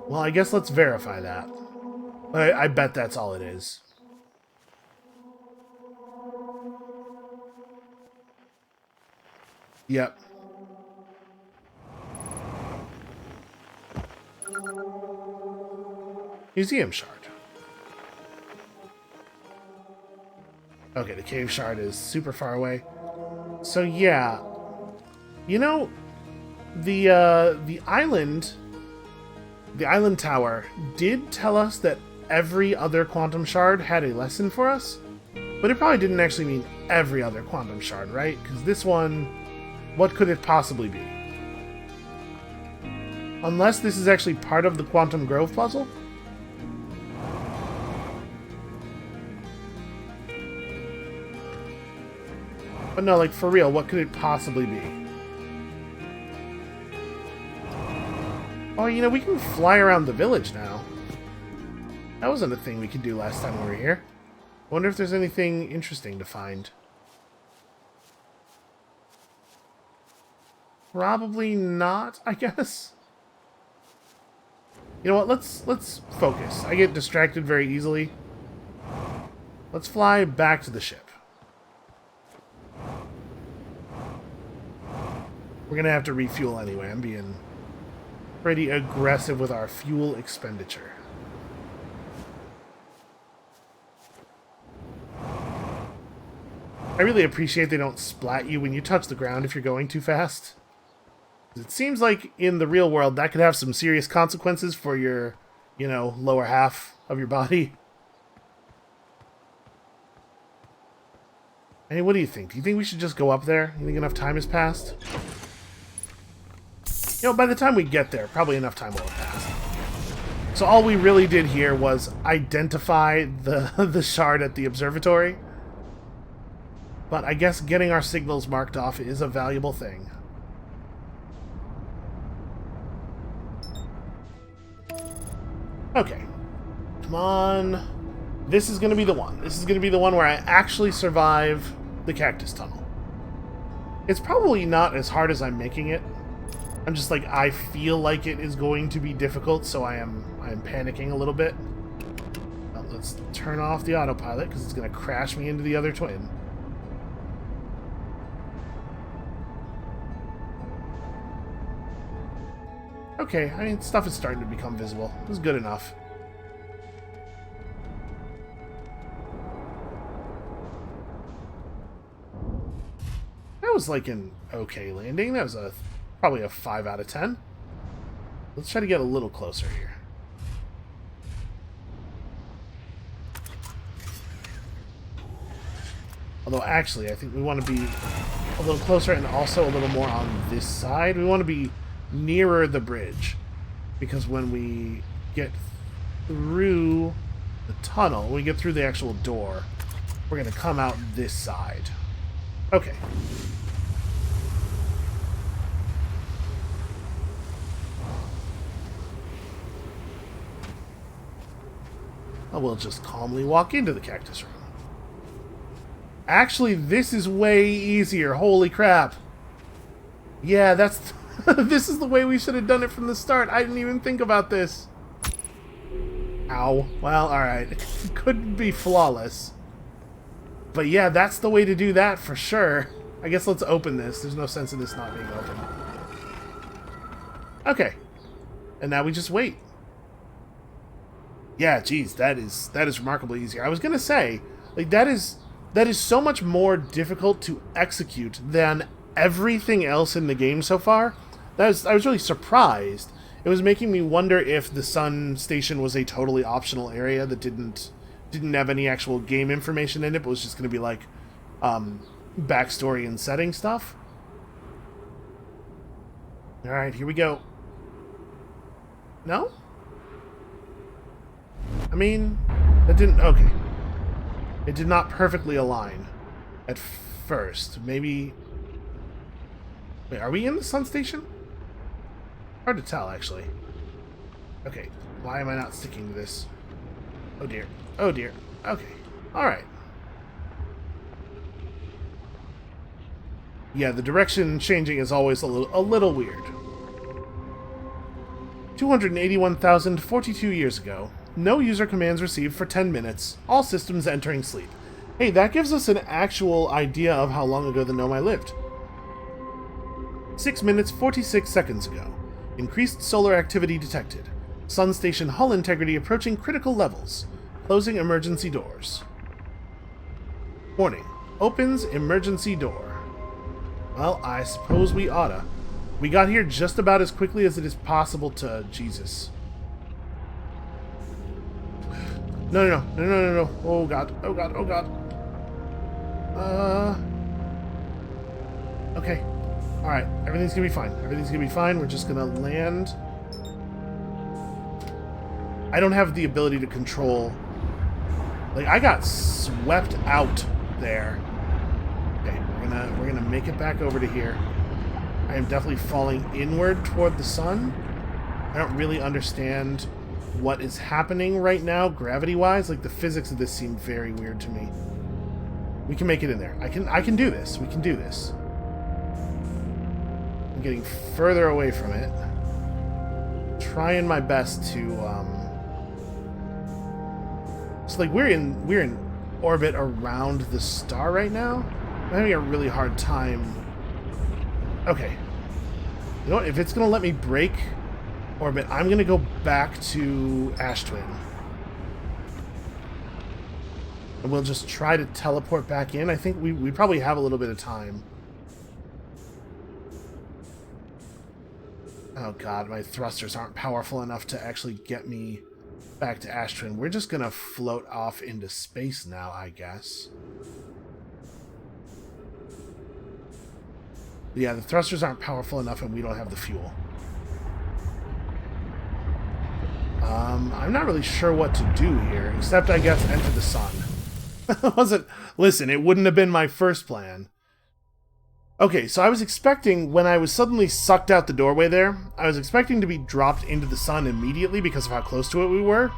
Well, I guess let's verify that. I bet that's all it is. Yep. Museum shard. Okay, the cave shard is super far away. So yeah, you know, the island tower did tell us that every other quantum shard had a lesson for us. But it probably didn't actually mean every other quantum shard, right? Because this one, what could it possibly be? Unless this is actually part of the Quantum Grove puzzle? But no, like, for real, what could it possibly be? Oh, you know, we can fly around the village now. That wasn't a thing we could do last time we were here. I wonder if there's anything interesting to find. Probably not, I guess. You know what, let's focus. I get distracted very easily. Let's fly back to the ship. We're gonna have to refuel anyway. I'm being pretty aggressive with our fuel expenditure. I really appreciate they don't splat you when you touch the ground if you're going too fast. It seems like in the real world that could have some serious consequences for your, you know, lower half of your body. Hey, what do you think? Do you think we should just go up there? You think enough time has passed? You know, by the time we get there, probably enough time will have passed. So all we really did here was identify the shard at the observatory. But I guess getting our signals marked off is a valuable thing. Okay. Come on. This is going to be the one. This is going to be the one where I actually survive the cactus tunnel. It's probably not as hard as I'm making it. I'm just like, I feel like it is going to be difficult, so I am panicking a little bit. Well, let's turn off the autopilot, because it's going to crash me into the other twin. Okay, I mean, stuff is starting to become visible. It was good enough. That was like an okay landing. That was probably a 5 out of 10. Let's try to get a little closer here. Although, actually, I think we want to be a little closer and also a little more on this side. We want to be nearer the bridge, because when we get through the tunnel, when we get through the actual door, we're going to come out this side. Okay. We'll just calmly walk into the cactus room. Actually, this is way easier. Holy crap. Yeah, that's... this is the way we should have done it from the start. I didn't even think about this. Ow. Well, alright. It couldn't be flawless. But yeah, that's the way to do that for sure. I guess let's open this. There's no sense in this not being open. Okay. And now we just wait. Yeah, geez, that is remarkably easier. I was gonna say, like, that is so much more difficult to execute than everything else in the game so far. I was really surprised. It was making me wonder if the sun station was a totally optional area that didn't have any actual game information in it, but was just gonna be like backstory and setting stuff. All right, here we go. No? I mean, that didn't... Okay. It did not perfectly align at first. Maybe... Wait, are we in the sun station? Hard to tell, actually. Okay. Why am I not sticking to this? Oh, dear. Oh, dear. Okay. Alright. Yeah, the direction changing is always a little weird. 281,042 years ago. No user commands received for 10 minutes. All systems entering sleep. Hey, that gives us an actual idea of how long ago the Nomai lived. 6 minutes 46 seconds ago. Increased solar activity detected. Sun station hull integrity approaching critical levels. Closing emergency doors. Warning. Opens emergency door. Well, I suppose we oughta. We got here just about as quickly as it is possible to... Jesus. No. Oh god. Okay. Alright, everything's gonna be fine. Everything's gonna be fine. We're just gonna land. I don't have the ability to control... Like, I got swept out there. Okay, we're gonna make it back over to here. I am definitely falling inward toward the sun. I don't really understand what is happening right now, gravity-wise. Like, the physics of this seem very weird to me. We can make it in there. I can do this. We can do this. I'm getting further away from it. Trying my best to, So, like, we're in orbit around the star right now. I'm having a really hard time. Okay. You know what? If it's going to let me break orbit, I'm going to go back to Ash Twin. And we'll just try to teleport back in. I think we probably have a little bit of time. Oh god, my thrusters aren't powerful enough to actually get me back to Ash Twin. We're just going to float off into space now, I guess. But yeah, the thrusters aren't powerful enough and we don't have the fuel. I'm not really sure what to do here, except I guess enter the sun. Listen, it wouldn't have been my first plan. Okay, so I was expecting, when I was suddenly sucked out the doorway there, I was expecting to be dropped into the sun immediately because of how close to it we were.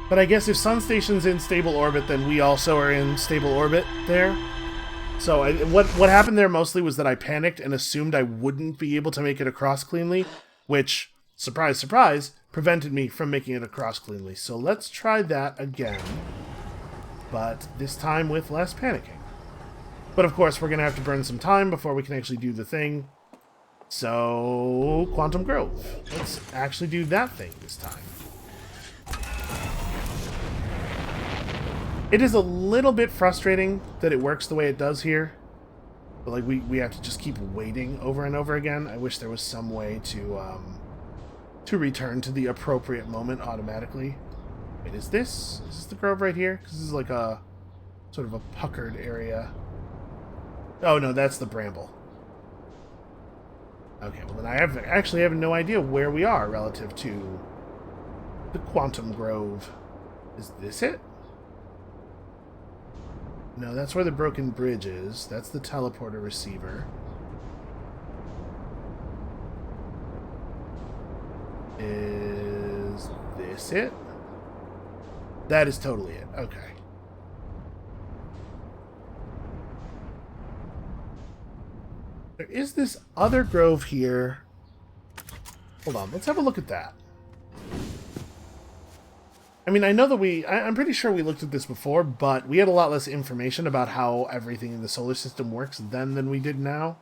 But I guess if Sun Station's in stable orbit, then we also are in stable orbit there. So what happened there mostly was that I panicked and assumed I wouldn't be able to make it across cleanly, which, surprise, surprise, prevented me from making it across cleanly. So let's try that again, but this time with less panicking. But of course, we're going to have to burn some time before we can actually do the thing. So, Quantum Grove. Let's actually do that thing this time. It is a little bit frustrating that it works the way it does here. But like we have to just keep waiting over and over again. I wish there was some way to return to the appropriate moment automatically. Wait, is this the grove right here? Because this is like a sort of a puckered area. Oh no, that's the bramble. Okay, well then I actually have no idea where we are relative to the Quantum Grove. Is this it? No, that's where the broken bridge is. That's the teleporter receiver. Is this it? That is totally it. Okay. There is this other grove here. Hold on, let's have a look at that. I mean, I know that I'm pretty sure we looked at this before, but we had a lot less information about how everything in the solar system works then than we did now.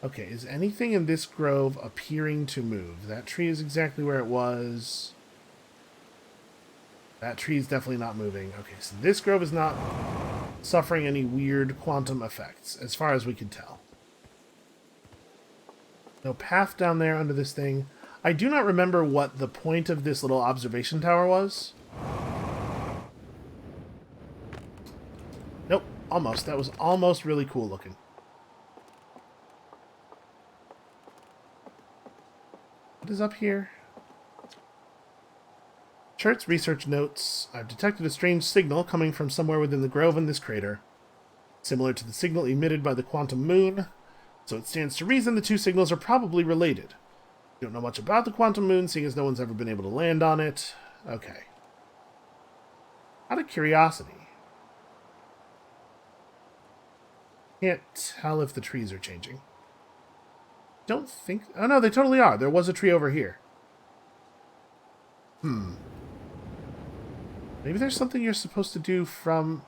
Okay, is anything in this grove appearing to move? That tree is exactly where it was. That tree is definitely not moving. Okay, so this grove is not suffering any weird quantum effects, as far as we can tell. No path down there under this thing. I do not remember what the point of this little observation tower was. Nope, almost. That was almost really cool looking. What is up here? Charts research notes, I've detected a strange signal coming from somewhere within the grove in this crater, similar to the signal emitted by the quantum moon, so it stands to reason the two signals are probably related. We don't know much about the quantum moon, seeing as no one's ever been able to land on it. Okay. Out of curiosity. Can't tell if the trees are changing. Don't think... Oh no, they totally are. There was a tree over here. Maybe there's something you're supposed to do from...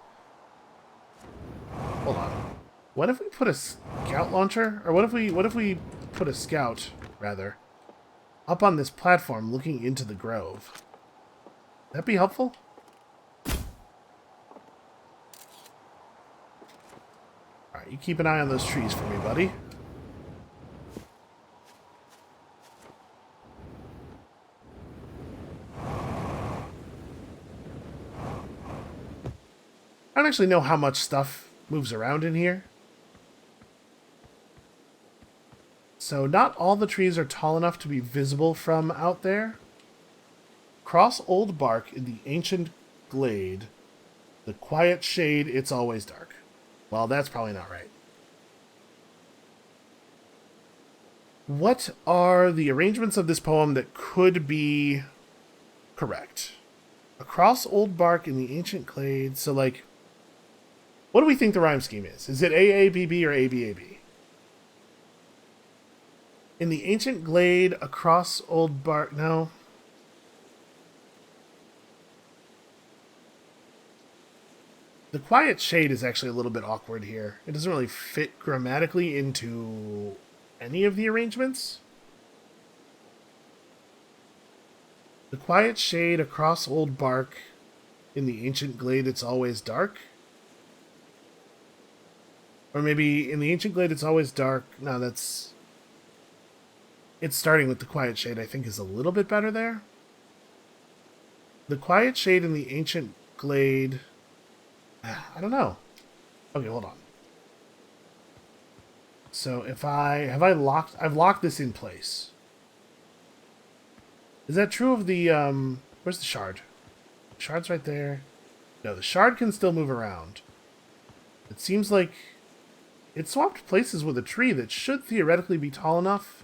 Hold on. What if we put a scout launcher? Or what if we put a scout, rather, up on this platform looking into the grove? Would that be helpful? Alright, you keep an eye on those trees for me, buddy. I don't actually know how much stuff moves around in here. So not all the trees are tall enough to be visible from out there. Cross old bark in the ancient glade. The quiet shade, it's always dark. Well, that's probably not right. What are the arrangements of this poem that could be correct? Across old bark in the ancient glade. So, like, what do we think the rhyme scheme is? Is it AABB or ABAB? In the ancient glade, across old bark... No. The quiet shade is actually a little bit awkward here. It doesn't really fit grammatically into any of the arrangements. The quiet shade across old bark in the ancient glade, it's always dark. Or maybe in the ancient glade, it's always dark. No, that's... It's starting with the quiet shade, I think, is a little bit better there. The quiet shade in the ancient glade... I don't know. Okay, hold on. So if I've locked this in place. Is that true of the, where's the shard? The shard's right there. No, the shard can still move around. It seems like it swapped places with a tree that should theoretically be tall enough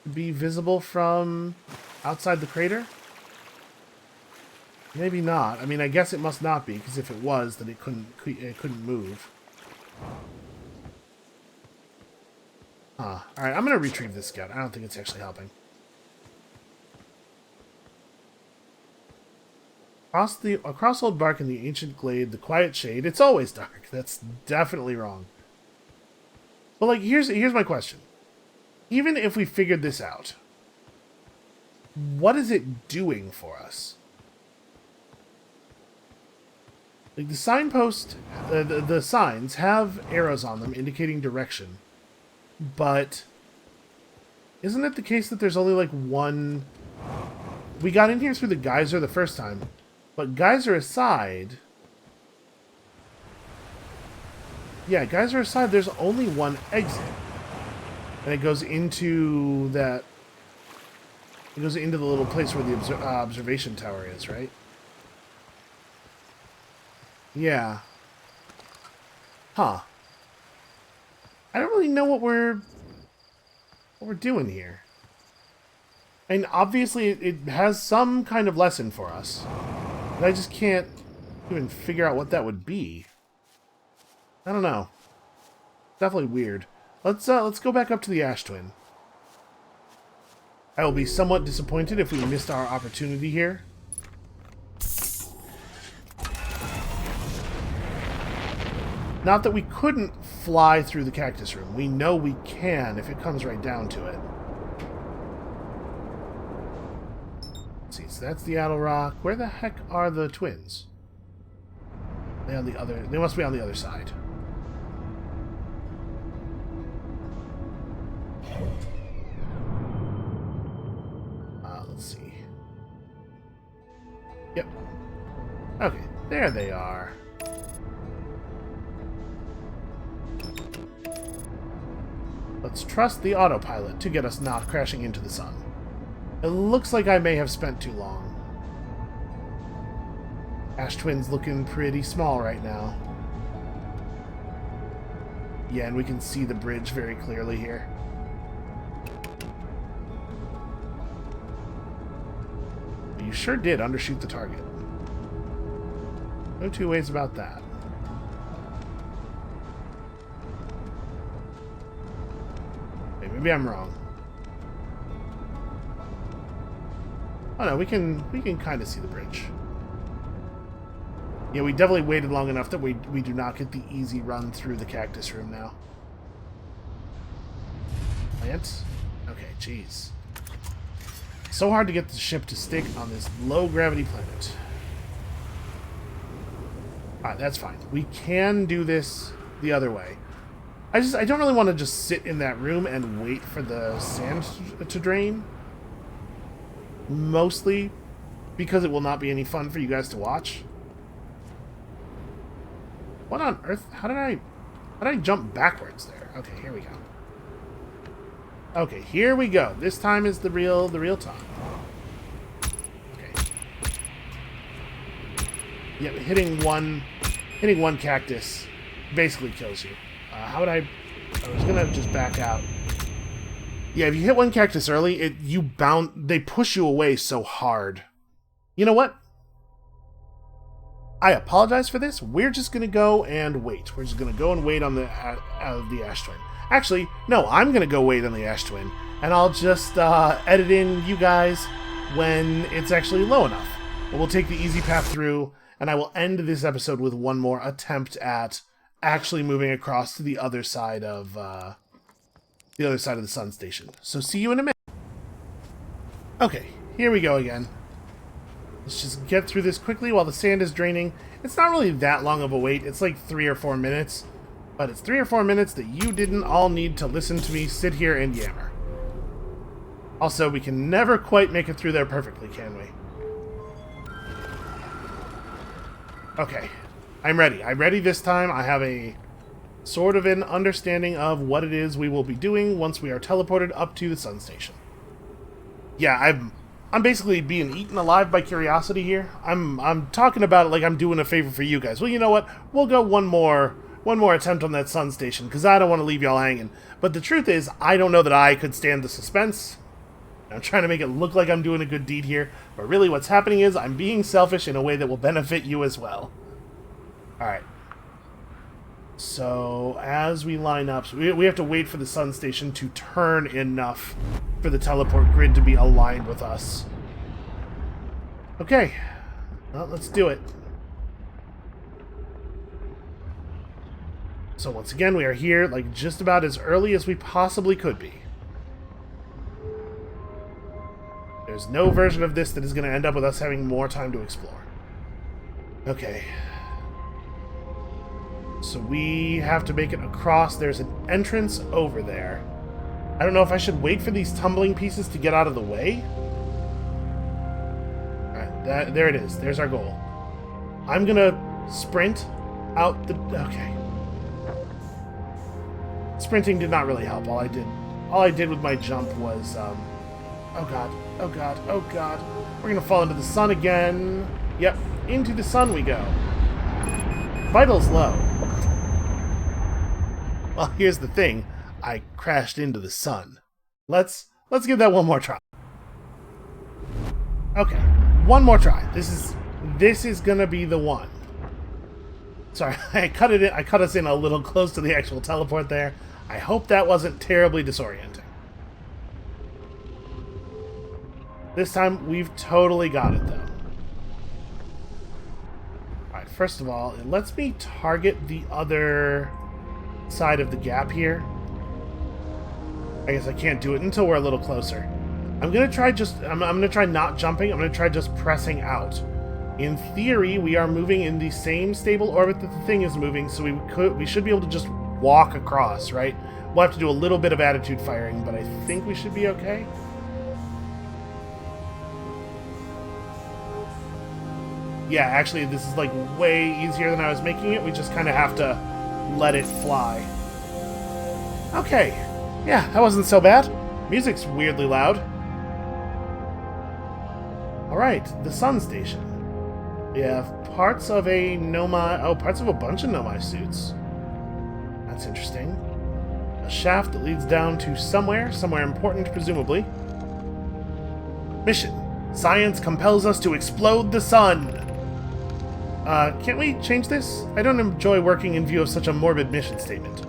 to be visible from outside the crater. Maybe not. I mean, I guess it must not be, because if it was, then it couldn't move. Huh. Alright, I'm going to retrieve this scout. I don't think it's actually helping. Across old bark in the ancient glade, the quiet shade, it's always dark. That's definitely wrong. But, like, here's my question. Even if we figured this out, what is it doing for us? Like, the signpost, the signs have arrows on them indicating direction, but isn't it the case that there's only, like, one... We got in here through the geyser the first time, but geyser aside... Yeah, geyser aside, there's only one exit. And it goes into that... It goes into the little place where the observation tower is, right? Yeah. Huh. I don't really know what we're doing here. And obviously it has some kind of lesson for us. But I just can't even figure out what that would be. I don't know. Definitely weird. Let's go back up to the Ash Twin. I will be somewhat disappointed if we missed our opportunity here. Not that we couldn't fly through the cactus room. We know we can if it comes right down to it. Let's see, so that's the Addle Rock. Where the heck are the twins? They must be on the other side. Let's see. Yep. Okay, there they are. Let's trust the autopilot to get us not crashing into the sun. It looks like I may have spent too long. Ash Twin's looking pretty small right now. Yeah, and we can see the bridge very clearly here. But you sure did undershoot the target. No two ways about that. Maybe I'm wrong. Oh no, we can kind of see the bridge. Yeah, we definitely waited long enough that we do not get the easy run through the cactus room now. Plant? Okay, jeez. So hard to get the ship to stick on this low gravity planet. Alright, that's fine. We can do this the other way. I don't really want to just sit in that room and wait for the sand to drain. Mostly because it will not be any fun for you guys to watch. What on earth? How did I jump backwards there? Okay, here we go. Okay, here we go. This time is the real time. Okay. Yep, hitting one cactus basically kills you. How would I was gonna just back out. Yeah, if you hit one cactus early, they push you away so hard. You know what? I apologize for this. We're just going to go and wait. We're just going to go and wait on the Ash Twin. Actually, no, I'm going to go wait on the Ash Twin, and I'll just edit in you guys when it's actually low enough. And we'll take the easy path through, and I will end this episode with one more attempt at actually moving across to the other side of the sun station. So see you in a minute. Okay, here we go again. Let's just get through this quickly while the sand is draining. It's not really that long of a wait. It's like 3 or 4 minutes. But it's 3 or 4 minutes that you didn't all need to listen to me sit here and yammer. Also, we can never quite make it through there perfectly, can we? Okay. I'm ready. I'm ready this time. I have a sort of an understanding of what it is we will be doing once we are teleported up to the sun station. Yeah, I'm basically being eaten alive by curiosity here. I'm talking about it like I'm doing a favor for you guys. Well, you know what? We'll go one more attempt on that sun station, because I don't want to leave y'all hanging. But the truth is, I don't know that I could stand the suspense. I'm trying to make it look like I'm doing a good deed here, but really what's happening is I'm being selfish in a way that will benefit you as well. Alright. So, as we line up, so we have to wait for the sun station to turn enough for the teleport grid to be aligned with us. Okay. Well, let's do it. So once again, we are here, like, just about as early as we possibly could be. There's no version of this that is going to end up with us having more time to explore. Okay. So we have to make it across. There's an entrance over there. I don't know if I should wait for these tumbling pieces to get out of the way. Alright, there it is. There's our goal. I'm gonna sprint out the... Okay. Sprinting did not really help. All I did with my jump was... Oh god. Oh god. Oh god. We're gonna fall into the sun again. Yep. Into the sun we go. Vitals low. Well, here's the thing. I crashed into the sun. Let's give that one more try. Okay, one more try. This is gonna be the one. Sorry, I cut us in a little close to the actual teleport there. I hope that wasn't terribly disorienting. This time we've totally got it though. Alright, first of all, it lets me target the other side of the gap here. I guess I can't do it until we're a little closer. I'm gonna try not jumping. I'm gonna try just pressing out. In theory, we are moving in the same stable orbit that the thing is moving, so we should be able to just walk across, right? We'll have to do a little bit of attitude firing, but I think we should be okay. Yeah, actually, this is like way easier than I was making it. We just kind of have to let it fly. Okay. Yeah, that wasn't so bad. Music's weirdly loud. Alright, the sun station. We have parts of a Nomai... Oh, parts of a bunch of Nomai suits. That's interesting. A shaft that leads down to somewhere important, presumably. Mission. Science compels us to explode the sun. Can't we change this? I don't enjoy working in view of such a morbid mission statement.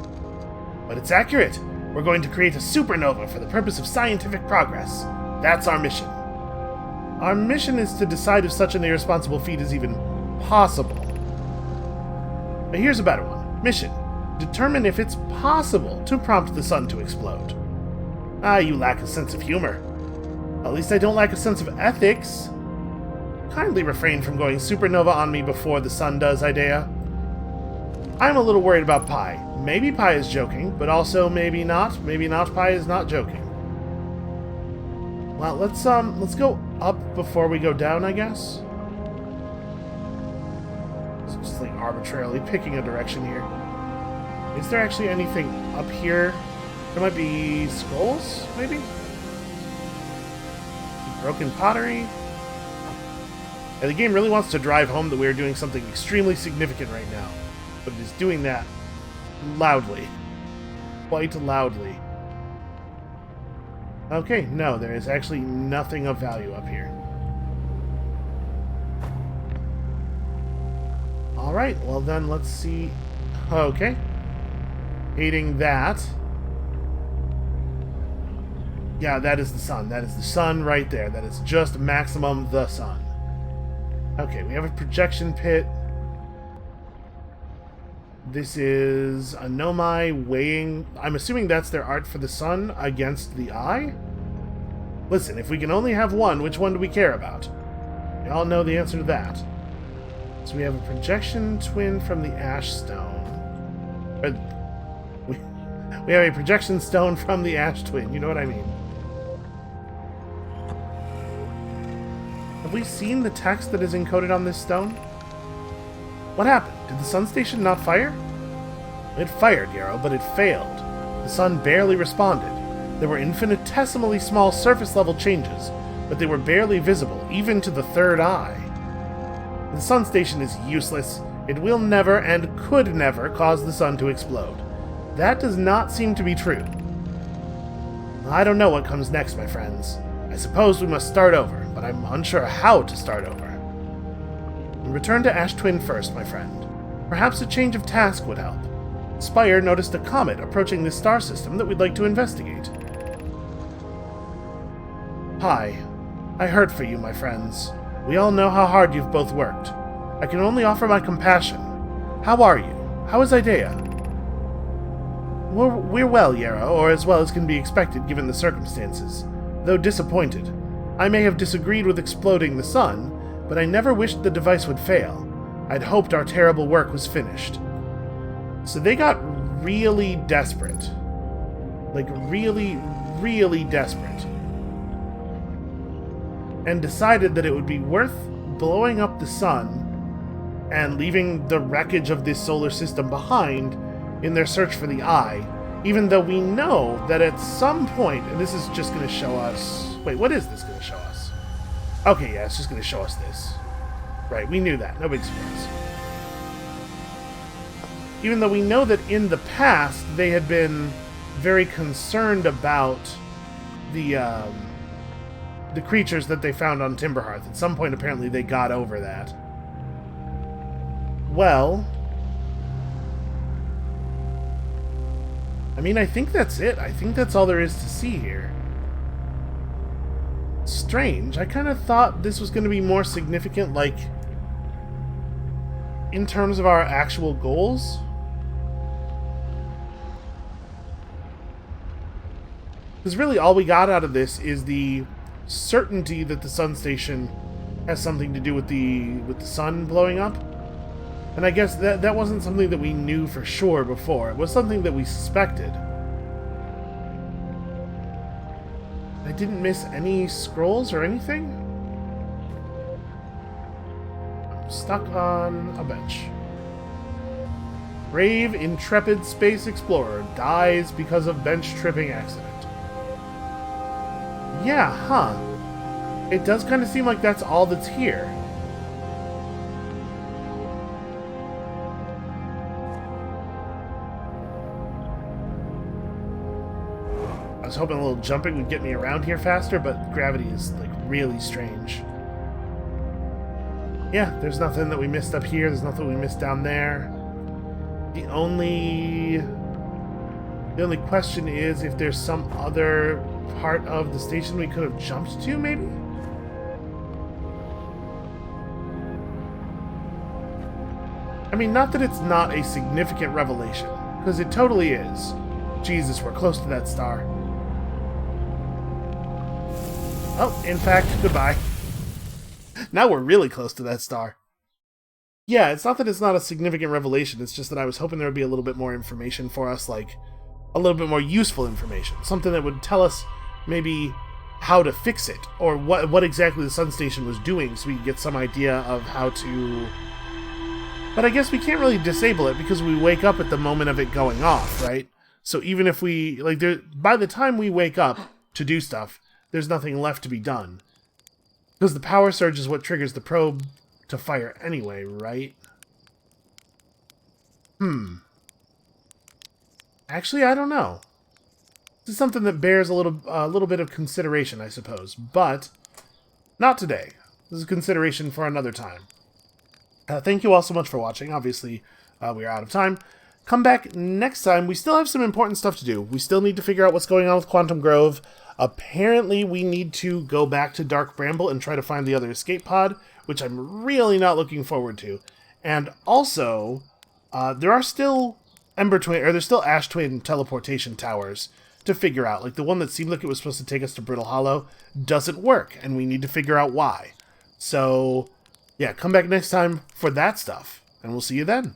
But it's accurate. We're going to create a supernova for the purpose of scientific progress. That's our mission. Our mission is to decide if such an irresponsible feat is even possible. But here's a better one. Mission. Determine if it's possible to prompt the sun to explode. Ah, you lack a sense of humor. At least I don't lack a sense of ethics. Kindly refrain from going supernova on me before the sun does, Idea. I'm a little worried about Pi. Maybe Pi is joking, but also maybe not. Maybe not Pi is not joking. Well, let's go up before we go down, I guess. Just like arbitrarily picking a direction here. Is there actually anything up here? There might be scrolls, maybe? Broken pottery? Yeah, the game really wants to drive home that we are doing something extremely significant right now. But it is doing that loudly. Quite loudly. Okay, no, there is actually nothing of value up here. Alright, well then let's see. Okay. Hating that. Yeah, that is the sun. That is the sun right there. That is just maximum the sun. Okay, we have a projection pit. This is a Nomai weighing... I'm assuming that's their art for the sun against the eye? Listen, if we can only have one, which one do we care about? We all know the answer to that. So we have a projection twin from the ash stone. We have a projection stone from the ash twin, you know what I mean. Have we seen the text that is encoded on this stone? What happened? Did the sun station not fire? It fired, Yarrow, but it failed. The sun barely responded. There were infinitesimally small surface level changes, but they were barely visible, even to the third eye. The sun station is useless. It will never and could never cause the sun to explode. That does not seem to be true. I don't know what comes next, my friends. I suppose we must start over, but I'm unsure how to start over. Return to Ash Twin first, my friend. Perhaps a change of task would help. Spire noticed a comet approaching this star system that we'd like to investigate. Hi. I hurt for you, my friends. We all know how hard you've both worked. I can only offer my compassion. How are you? How is Idea? We're well, Yarrow, or as well as can be expected given the circumstances. Though disappointed. I may have disagreed with exploding the sun, but I never wished the device would fail. I'd hoped our terrible work was finished. So they got really desperate. Like, really, really desperate. And decided that it would be worth blowing up the sun and leaving the wreckage of this solar system behind in their search for the eye, even though we know that at some point, and this is just going to show us... Wait, what is this going to show us? Okay, yeah, it's just going to show us this. Right, we knew that. No big surprise. Even though we know that in the past, they had been very concerned about the creatures that they found on Timberhearth. At some point, apparently, they got over that. Well... I mean, I think that's it. I think that's all there is to see here. Strange. I kind of thought this was going to be more significant, like, in terms of our actual goals. Because really all we got out of this is the certainty that the sun station has something to do with the sun blowing up. And I guess that wasn't something that we knew for sure before. It was something that we suspected. I didn't miss any scrolls or anything? I'm stuck on a bench. Brave, intrepid space explorer dies because of bench tripping accident. Yeah, huh. It does kind of seem like that's all that's here. I was hoping a little jumping would get me around here faster, but gravity is, like, really strange. Yeah, there's nothing that we missed up here. There's nothing we missed down there. The only question is if there's some other part of the station we could have jumped to, maybe? I mean, not that it's not a significant revelation, because it totally is. Jesus, we're close to that star. Oh, in fact, goodbye. Now we're really close to that star. Yeah, it's not that it's not a significant revelation, it's just that I was hoping there would be a little bit more information for us, like, a little bit more useful information. Something that would tell us, maybe, how to fix it, or what exactly the sun station was doing, so we could get some idea of how to But I guess we can't really disable it because we wake up at the moment of it going off, right? So even if we, like, by the time we wake up to do stuff, there's nothing left to be done. Because the power surge is what triggers the probe to fire anyway, right? Actually, I don't know. This is something that bears a little bit of consideration, I suppose. But not today. This is consideration for another time. Thank you all so much for watching. Obviously, we are out of time. Come back next time. We still have some important stuff to do. We still need to figure out what's going on with Quantum Grove. Apparently, we need to go back to Dark Bramble and try to find the other escape pod, which I'm really not looking forward to. And also, there are still there's still Ash Twin teleportation towers to figure out. Like, the one that seemed like it was supposed to take us to Brittle Hollow doesn't work, and we need to figure out why. So, yeah, come back next time for that stuff, and we'll see you then.